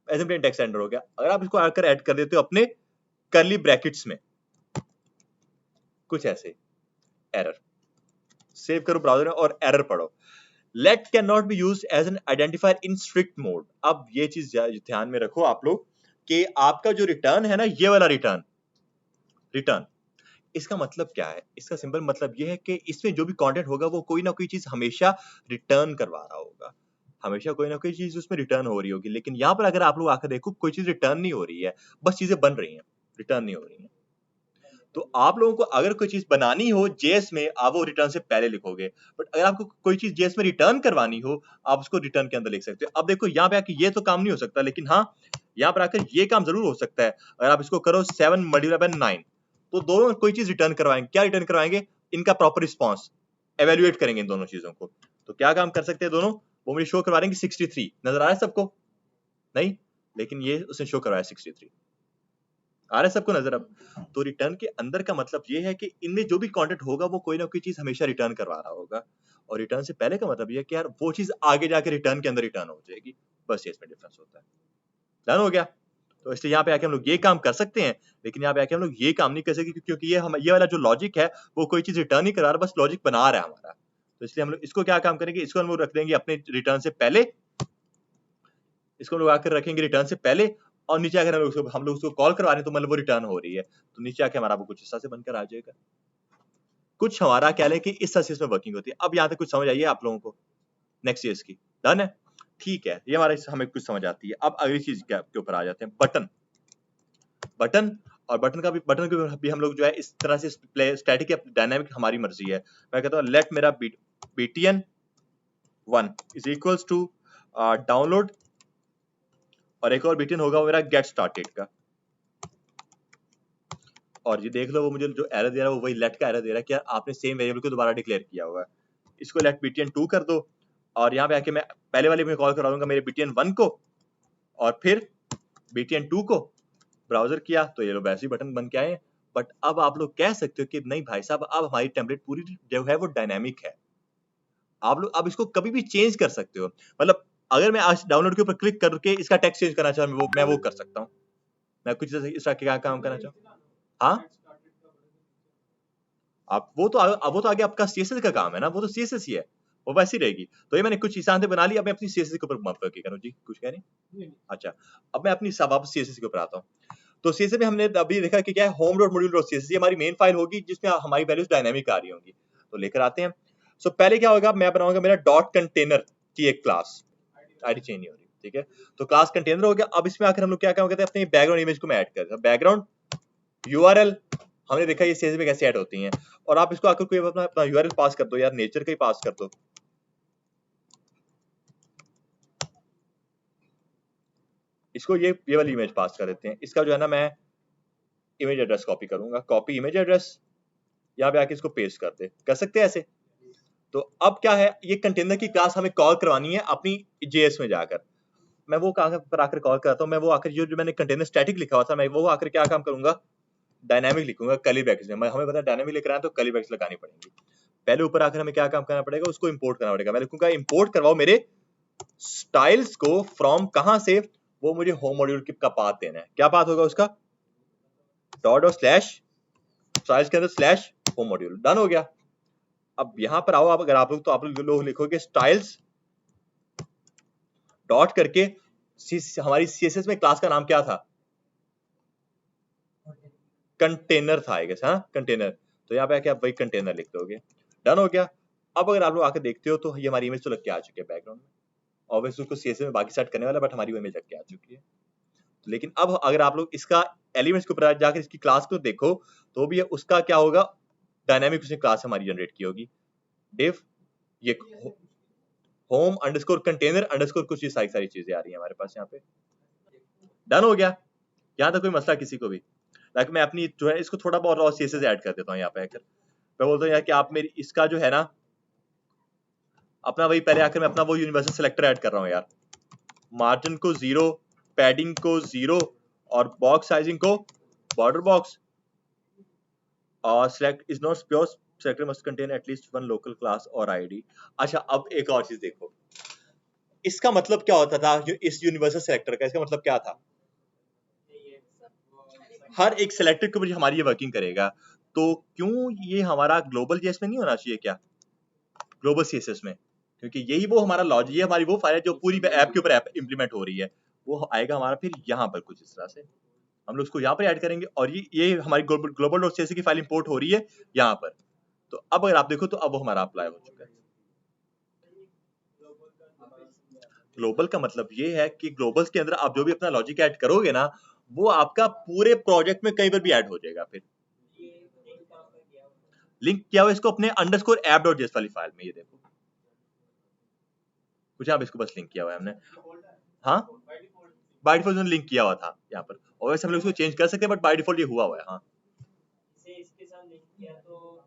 as an plain text enter हो गया। अगर आप इसको आकर ऐड कर देते हो अपने कर्ली ब्रैकेट्स में कुछ ऐसे, एरर, सेव करो ब्राउजर में और एरर पढ़ो, let cannot be used as an identifier in strict mode। अब ये चीज ध्यान में रखो आप लोग कि आपका जो रिटर्न है ना, ये वाला रिटर्न इसका मतलब क्या है? इसका सिंपल मतलब ये है कि इसमें जो भी कंटेंट होगा वो कोई ना कोई चीज हमेशा रिटर्न करवा रहा होगा, हमेशा कोई ना कोई चीज उसमें रिटर्न हो रही होगी। लेकिन यहाँ पर अगर आप लोग आकर देखो कोई चीज रिटर्न नहीं हो रही है, बस चीजें बन रही हैं, रिटर्न नहीं हो रही है। तो आप लोगों को अगर कोई चीज बनानी हो जेएस में, आप वो रिटर्न से पहले लिखोगे, बट अगर आपको कोई चीज जेएस में रिटर्न करवानी हो आप उसको रिटर्न के अंदर लिख सकते हो। अब देखो यहाँ पे आके ये तो काम नहीं हो सकता, लेकिन हाँ यहाँ पर आकर ये काम जरूर हो सकता है। अगर आप इसको करो 7 मल्टीप्लाई बाय 9, तो दोनों कोई चीज रिटर्न करवाएंगे। क्या रिटर्न करवाएंगे? इनका प्रॉपर रिस्पॉन्स एवेल्युएट करेंगे इन दोनों चीजों को। तो क्या काम कर सकते हैं दोनों, वो मुझे शो करवा देंगे 63, नजर आ रहा है सबको? नहीं, लेकिन ये उसने शो करवाया 63, आ रहा है सबको नजर? अब तो रिटर्न के अंदर का मतलब ये है कि इनमें जो भी कंटेंट होगा वो कोई ना कोई चीज हमेशा रिटर्न करवा रहा होगा, और रिटर्न से पहले का मतलब ये है कि यार वो चीज आगे जाके रिटर्न के अंदर रिटर्न हो जाएगी, बस ये इसमें डिफरेंस होता है। डन हो गया? तो इसलिए यहाँ पे आके हम लोग ये काम कर सकते हैं, लेकिन यहाँ पे आके हम लोग ये काम नहीं कर सकते क्योंकि ये वाला जो लॉजिक है वो कोई चीज रिटर्न नहीं करा रहा, बस लॉजिक बना रहा है हमारा। तो इसलिए हम लोग इसको क्या काम करेंगे, इसको हम लोग रख देंगे अपने रिटर्न से पहले, इसको लोग आकर रखेंगे रिटर्न से पहले, और नीचे आकर हम लोग उसको कॉल करवा रहे हैं तो मतलब वो रिटर्न हो रही है, तो नीचे आके हमारा वो कुछ हिस्सा से बनकर आ जाएगा। कुछ हमारा क्या है कि इस तरह से इसमें वर्किंग होती है। अब यहाँ तक कुछ समझ आइए आप लोगों को नेक्स्ट चीज की? डन है? ठीक है, ये हमारा हमें कुछ समझ आती है। अब अगली चीज के ऊपर आ जाते हैं, बटन। और बटन भी हम लोग जो है इस तरह से स्टैटिक या डायनामिक हमारी मर्जी है। मैं कहता हूँ लेट मेरा btn 1 is equals to download, और एक और btn होगा मेरा गेट स्टार्टेड का, और ये देख लो वो मुझे जो एरर दे रहा है वो वही लेट का एरर दे रहा है कि आपने सेम वेरिएबल को दोबारा डिक्लेयर किया हुआ है। इसको लेट btn 2 कर दो, और यहाँ पे आके मैं पहले वाले में कॉल करा दूंगा मेरे btn 1 को, और फिर btn 2 को ब्राउजर किया, तो ये लो वैसे ही बटन बन के आए। बट अब आप लोग कह सकते हो कि नहीं भाई साहब अब हमारी टेम्पलेट पूरी जो है वो डायनामिक है, आप लोग अब इसको कभी भी चेंज कर सकते हो, मतलब अगर मैं आज डाउनलोड के ऊपर क्लिक करके इसका टेक्स्ट चेंज करना चाहूँ मैं वो कर सकता हूँ। मैं कुछ इस तरह के क्या काम करना चाहूँ। हाँ आप वो तो आगे आपका सीएसएस का काम है ना, वो तो सीएसएस ही है, वो वैसी रहेगी। तो ये मैंने कुछ चीजें बना ली, अब मैं अपनी सीएसएस के ऊपर करूँ जी, कुछ कह रहे हैं? अच्छा, अब मैं अपनी सब वापस सीएसएस के ऊपर आता हूँ। तो सीएसएस में हमने अभी देखा कि क्या है, home dot module dot CSS, ये हमारी मेन फाइल होगी जिसमें हमारी वैल्यूज डायनामिक आ रही होंगी। तो लेकर आते हैं। सो पहले क्या होगा, मैं बनाऊंगा मेरा डॉट कंटेनर की एक क्लास, आईडी चेंज नहीं हो रही, ठीक है। तो क्लास कंटेनर हो गया। अब इसमें आकर हम लोग क्या काम करते हैं, अपने बैकग्राउंड इमेज को मैं ऐड करता हूं। बैकग्राउंड यूआरएल हमने देखा ये सीएसएस में कैसे ऐड होती हैं, और आप इसको आकर कोई अपना यूआरएल पास कर दो यार, नेचर का ही पास कर दो। इसको ये वाली इमेज पास कर देते हैं। इसका जो है ना, मैं इमेज एड्रेस कॉपी करूंगा, कॉपी इमेज एड्रेस, यहाँ पे आके इसको पेस्ट कर सकते हैं ऐसे। तो अब क्या है, ये कंटेनर की क्लास हमें कॉल करवानी है अपनी जेएस में जाकर। मैं वो कहाँ पर आकर कॉल करता हूँ, मैं वो आकर जो मैंने कंटेनर स्टैटिक लिखा हुआ था, मैं वो आकर क्या काम करूंगा, डायनामिक लिखूंगा कर्ली ब्रैकेट्स में। हमें पता है डायनामिक लिख रहा है तो कर्ली ब्रैकेट्स लगानी पड़ेंगी। पहले ऊपर आकर हमें क्या काम करना पड़ेगा, उसको इंपोर्ट करना पड़ेगा। मैं लिखूंगा इंपोर्ट करवाओ मेरे स्टाइल्स को फ्रॉम कहां से, वो मुझे होम मॉड्यूल का पाथ देना है। क्या पाथ होगा उसका, डॉट और स्लैश स्टाइल्स के अंदर स्लैश होम मॉड्यूल। डन हो गया। अब यहां पर आओ, आप अगर आप लोग तो आप लोग लिखोगे स्टाइल्स डॉट करके, हमारी सीएसएस में क्लास का नाम क्या था, कंटेनर था, हाँ कंटेनर। तो यहाँ पे आके आप वही कंटेनर लिख दोगे। डन हो गया। अब अगर आप लोग आके देखते हो तो ये हमारी इमेज तो लग के आ चुकी है बैकग्राउंड में। ऑब्वियसली उसको सीएसएस में बाकी सेट करने वाला, बट हमारी वो इमेज लग के आ चुकी है। लेकिन अब अगर आप लोग इसका एलिमेंट्स के ऊपर जाकर इसकी क्लास को देखो, तो भी उसका क्या होगा, डायनामिक उसने क्लास हमारी जनरेट की होगी। डिव ये होम अंडरस्कोर कंटेनर अंडरस्कोर कुछ सारी चीजें आ रही है हमारे पास यहाँ पे। डन हो गया। यहाँ तक कोई मसला किसी को भी। लाइक मैं अपनी जो है इसको थोड़ा बहुत और सीएसएस ऐड कर देता हूँ यहाँ पे आकर। मैं बोलता हूँ यार कि आप मेरी इसका जो है ना, अपना वही पहले आकर मैं अपना वो यूनिवर्सल सिलेक्टर ऐड कर रहा हूँ यार। मार्जिन को 0, पैडिंग को 0 और बॉक्स साइजिंग को बॉर्डर बॉक्स। और select is not pure selector must contain at least one local class और आईडी। अच्छा, अब एक और चीज देखो, इसका मतलब क्या होता था इस यूनिवर्सल सिलेक्टर का, इसका मतलब क्या था, हर एक सिलेक्टर के ऊपर हमारी ये वर्किंग करेगा। तो क्यों ये हमारा ग्लोबल जेएस में नहीं होना चाहिए क्या, ग्लोबल सीएसएस में, क्योंकि यही वो हमारा लॉजिक, ये हमारी वो फाइल है जो पूरी ऐप के ऊपर ऐप इंप्लीमेंट हो रही है। वो आएगा हमारा फिर यहाँ पर कुछ इस तरह से, हम लोग उसको यहाँ पर ऐड करेंगे, और ये हमारी ग्लोबल डॉट सीएसएस की फाइल इंपोर्ट हो रही है यहाँ पर। तो अब अगर आप देखो तो अब वो हमारा अप्लाई हो चुका है। ग्लोबल का मतलब ये है कि ग्लोबल के अंदर आप जो भी अपना लॉजिक ऐड करोगे ना, वो आपका पूरे प्रोजेक्ट में कहीं पर भी ऐड हो जाएगा। फिर लिंक किया हुआ इसको अपने अंडरस्कोर ऐप डॉट जेएस वाली फाइल में, ये देखो कुछ आप इसको बस लिंक किया हुआ है हमने। हाँ बाय डिफॉल्ट लिंक किया हुआ था यहाँ पर, और वैसे हम लोग इसको चेंज कर सकते हैं, बट बाय डिफॉल्ट ये हुआ हुआ है। हाँ इसके साथ लिंक किया तो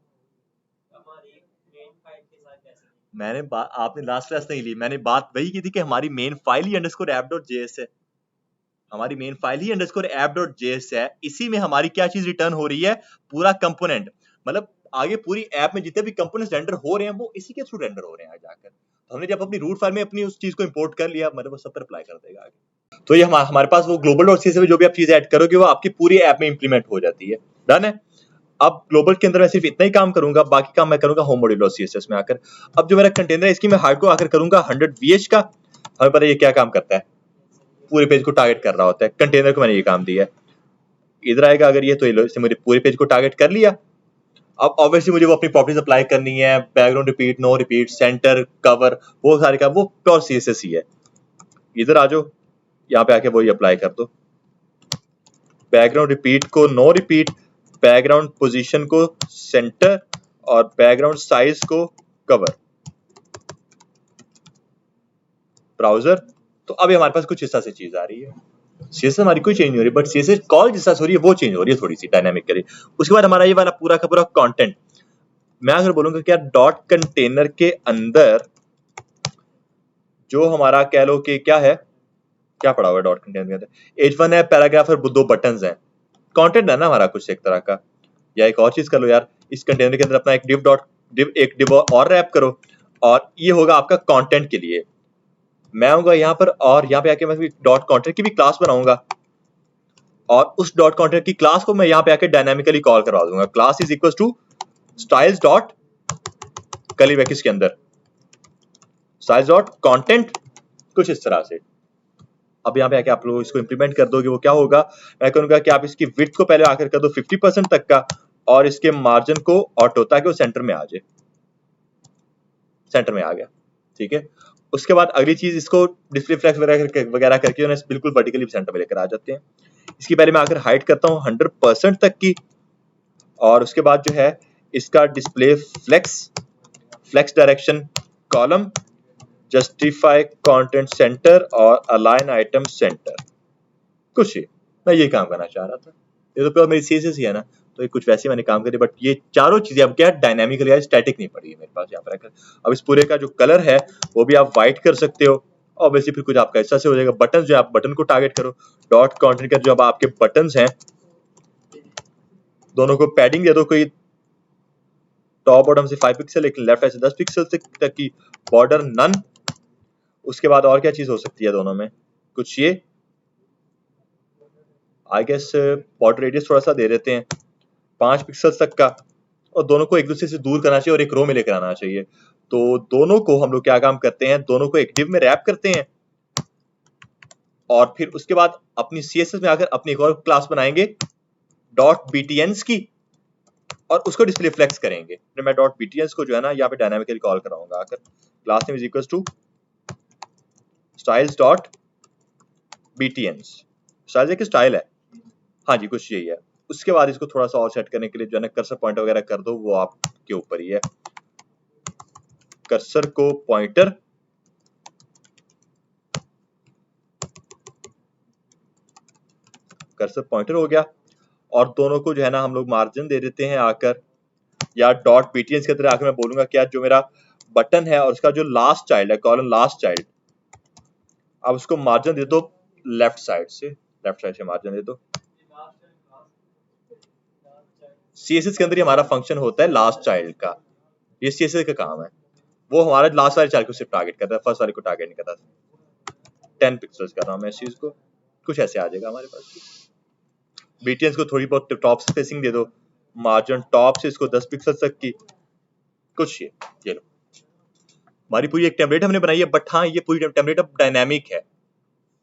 हमारी मेन फाइल के साथ कैसे, मैंने आपने लास्ट क्लास नहीं ली, मैंने बात वही की थी कि हमारी मेन फाइल ही अंडरस्कोर ऐप डॉट जेएस है। हमारी मेन फाइल ही अंडरस्कोर ऐप डॉट जेएस है। इसी में हमारी क्या चीज रिटर्न हो रही है, पूरा कंपोनेंट, मतलब आगे पूरी ऐप में जितने भी कंपोनेंट्स रेंडर हो रहे हैं वो इसी के थ्रू रेंडर हो रहे हैं जाकर। तो हमने जब अपनी रूट फाइल में अपनी उस चीज को इंपोर्ट कर लिया, मतलब वो सब पर अप्लाई कर देगा आगे। तो ये हमारे पास वो ग्लोबल डॉट सीएसएस में जो भी आप चीज ऐड करोगे वो आपकी पूरी ऐप में इंप्लीमेंट हो जाती है। डन है। अब ग्लोबल के अंदर मैं सिर्फ इतना ही काम करूंगा, बाकी काम मैं करूंगा होम मॉड्यूल डॉट सीएसएस में आकर। अब जो मेरा कंटेनर है इसकी मैं हार्ड को आकर करूंगा 100 VH का। हमें पता है ये क्या काम करता है, पूरे पेज को टारगेट कर रहा होता है। कंटेनर को मैंने ये काम दिया है, इधर आएगा अगर ये, तो इससे मुझे पूरे पेज को टारगेट कर लिया। अब ऑब्वियसली मुझे वो अपनी प्रॉपर्टीज अप्लाई करनी है, background repeat, no repeat, center, cover, वो सारे का वो प्योर सीएसएस ही है। इधर आ जाओ, यहाँ पे आके वही अप्लाई कर दो। बैकग्राउंड रिपीट को नो रिपीट, बैकग्राउंड पोजीशन को सेंटर, और बैकग्राउंड साइज को कवर। ब्राउजर। तो अब हमारे पास कुछ इस तरह से चीज आ रही है। सीएसएस हमारी कोई चेंज नहीं हो रही, बट सीएसएस कॉल जिस तरह से हो रही है वो चेंज हो रही है थोड़ी सी, डायनामिक करी। उसके बाद हमारा ये वाला पूरा का पूरा कंटेंट, मैं अगर बोलूंगा क्या डॉट कंटेनर के अंदर जो हमारा कह लो कि क्या है, क्या पड़ा हुआ है डॉट कंटेनर के अंदर, H1 है, पैराग्राफ और 2 बटन्स हैं, कंटेंट है ना हमारा कुछ एक तरह का। या एक और चीज कर लो यार, इस कंटेनर के अंदर अपना एक डिव और रैप करो, और ये होगा आपका कंटेंट के लिए। मैं आऊंगा यहाँ पर और यहाँ पे आके मैं डॉट कंटेंट की भी क्लास बनाऊंगा और उस डॉट कंटेंट की क्लास को मैं यहाँ पे आके डायनामिकली कॉल करवा दूंगा। Class is equal to styles dot curly brackets के अंदर स्टाइल्स डॉट कंटेंट, कुछ इस तरह से। अब यहाँ पे आके आप लोग इसको इंप्लीमेंट कर दोगे, वो क्या होगा, मैं कहूंगा कि आप इसकी विड्थ को पहले आकर कर दो 50% तक का और इसके मार्जिन को ऑटो, ताकि वो सेंटर में आ जाए। सेंटर में आ गया, ठीक है। उसके बाद अगली चीज, इसको डिस्प्ले फ्लैक्स वगैरह करके उन्हें बिल्कुल वर्टिकली सेंटर में लेकर आ जाते हैं। इसकी पहले मैं आकर हाइट करता हूँ 100% तक की, और उसके बाद जो है इसका display flex direction column, justify content center और अलाइन आइटम सेंटर, कुछ ही मैं ये काम करना चाह रहा था। ये तो मेरी सीएसएस ही है ना, तो ये कुछ वैसे मैंने काम करी, बट ये चारों चीजें अब क्या डायनामिकली या स्टैटिक नहीं पड़ी है मेरे पास यहाँ पर। अब इस पूरे का जो कलर है वो भी आप व्हाइट कर सकते हो। ऑब्वियसली फिर कुछ आपका ऐसा से हो जाएगा। बटन जो आप बटन को टारगेट करो, डॉट कंटेंट का जो अब आपके बटन्स हैं दोनों को पैडिंग दे दो, कोई टॉप बॉटम से 5 पिक्सल, लेकिन लेफ्ट साइड से 10 पिक्सल तक की बॉर्डर नन। उसके बाद और क्या चीज हो सकती है दोनों में, कुछ ये आई गेस बॉर्डर रेडियस थोड़ा सा दे देते हैं 5 पिक्सल तक का, और दोनों को एक दूसरे से दूर करना चाहिए और एक रो में लेकर आना चाहिए। तो दोनों को हम लोग क्या काम करते हैं, दोनों को एक डिव में रैप करते हैं और फिर उसके बाद अपनी सीएसएस में आकर अपनी एक और क्लास बनाएंगे डॉट बीटीएंस की, और उसको डिस्प्ले फ्लेक्स करेंगे। तो मैं डॉट बीटीएंस को जो है ना यहाँ पे डायनामिकली कॉल कराऊंगा आकर, class name is equal to styles dot बीटीएंस। स्टाइल्स एक स्टाइल है, हाँ जी कुछ यही है। उसके बाद इसको थोड़ा सा और सेट करने के लिए जो है ना कर्सर पॉइंटर वगैरह कर दो, वो आपके ऊपर ही है। कर्सर को पॉइंटर, कर्सर पॉइंटर हो गया, और दोनों को जो है ना हम लोग मार्जिन दे देते हैं आकर, या डॉट बीटीएस के तरह आकर मैं बोलूंगा क्या, जो मेरा बटन है और उसका जो लास्ट चाइल्ड है, कॉलम लास्ट चाइल्ड, अब उसको मार्जिन दे दो लेफ्ट साइड से मार्जिन दे दो। सीएसएस के अंदर ही हमारा फंक्शन होता है लास्ट चाइल्ड का, ये सीएसएस का काम है। वो हमारा लास्ट वाले चाइल्ड को सिर्फ टारगेट करता है, फर्स्ट वाले को टारगेट नहीं करता। 10 पिक्सल्स कर रहा हूं मैं इस चीज को, कुछ ऐसे आ जाएगा हमारे पास। बीटीएस को थोड़ी बहुत टॉप स्पेसिंग दे दो, मार्जिन टॉप से इसको 10 पिक्सल तक की, कुछ ये लो हमारी पूरी एक टेम्पलेट हमने बनाई है। बट हाँ, ये पूरी टेम्पलेट अब डायनामिक है,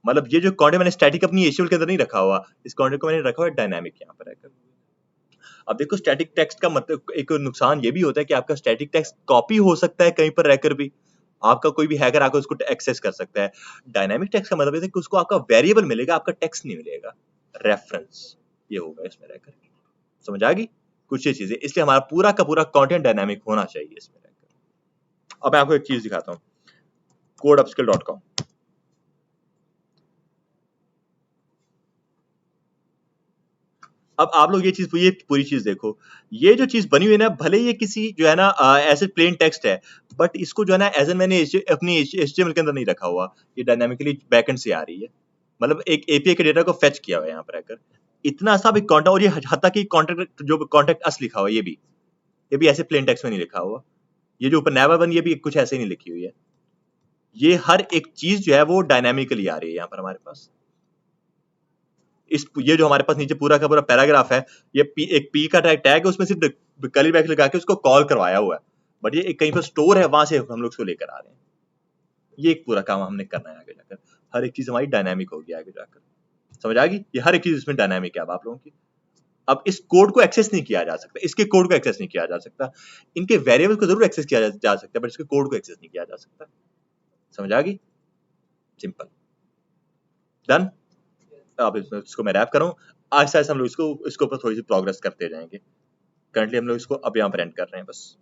मतलब ये जो कंटेंट मैंने स्टैटिक अपनी एचटीएमएल के अंदर नहीं रखा हुआ, इस कंटेंट को मैंने रखा हुआ है डायनामिक यहाँ पर रहकर। अब देखो स्टैटिक टेक्स्ट का मतलब एक नुकसान ये भी होता है कि आपका स्टैटिक टेक्स्ट कॉपी हो सकता है कहीं पर रहकर भी, आपका कोई भी हैकर आकर उसको एक्सेस कर सकता है। डायनामिक टेक्स्ट का मतलब है कि उसको आपका वेरिएबल मिलेगा, आपका टेक्स्ट नहीं मिलेगा, रेफरेंस ये होगा इसमें रहकर। समझ आ गई कुछ ये चीजें, इसलिए हमारा पूरा का पूरा कंटेंट डायनामिक होना चाहिए इसमें रहकर। अब मैं आपको एक चीज दिखाता हूँ, codeupskill.com। अब आप लोग ये पूरी चीज देखो, ये जो चीज बनी हुई है ना, भले ये किसी जो है ना ऐसे प्लेन टेक्स्ट है, बट इसको जो है ना एज मैंने अपनी एचटीएमएल के अंदर नहीं रखा हुआ, ये डायनामिकली बैकएंड से आ रही है, मतलब एक एपीआई के डेटा को फेच किया हुआ है यहाँ पर आकर। इतना सा भी कॉन्टेक्ट, और ये हद तक की कॉन्टेक्ट जो कॉन्टेक्ट अस लिखा हुआ है, ये भी ऐसे प्लेन टेक्स्ट में नहीं लिखा हुआ। ये जो ऊपर नेवर वन, ये भी कुछ ऐसे ही नहीं लिखी हुई है। ये हर एक चीज जो है वो डायनामिकली आ रही है यहाँ पर हमारे पास। ये जो हमारे पास नीचे पूरा का पूरा पैराग्राफ है, ये एक पी का टैग है, उसमें सिर्फ कर्ली ब्रैकेट लगा के उसको कॉल करवाया हुआ है, बट ये कहीं पर स्टोर है, वहां से हम लोग उसको लेकर आ रहे हैं। ये एक पूरा काम हमने करना है आगे जाकर, हर एक चीज हमारी डायनामिक होगी आगे जाकर। समझ आ गई, ये हर एक चीज इसमें डायनामिक है अब आप लोगों की। अब इस कोड को एक्सेस नहीं किया जा सकता, इसके कोड को एक्सेस नहीं किया जा सकता, इनके वेरिएबल को जरूर एक्सेस किया जा सकता है, बट इसके कोड को एक्सेस नहीं किया जा सकता। समझ आ गई, सिंपल, डन। अब इसको मैं रैप करूँ, आहिस्ता आहिस्ता हम लोग इसको ऊपर थोड़ी सी प्रोग्रेस करते जाएंगे। करंटली हम लोग इसको अब यहाँ पर एंड कर रहे हैं बस।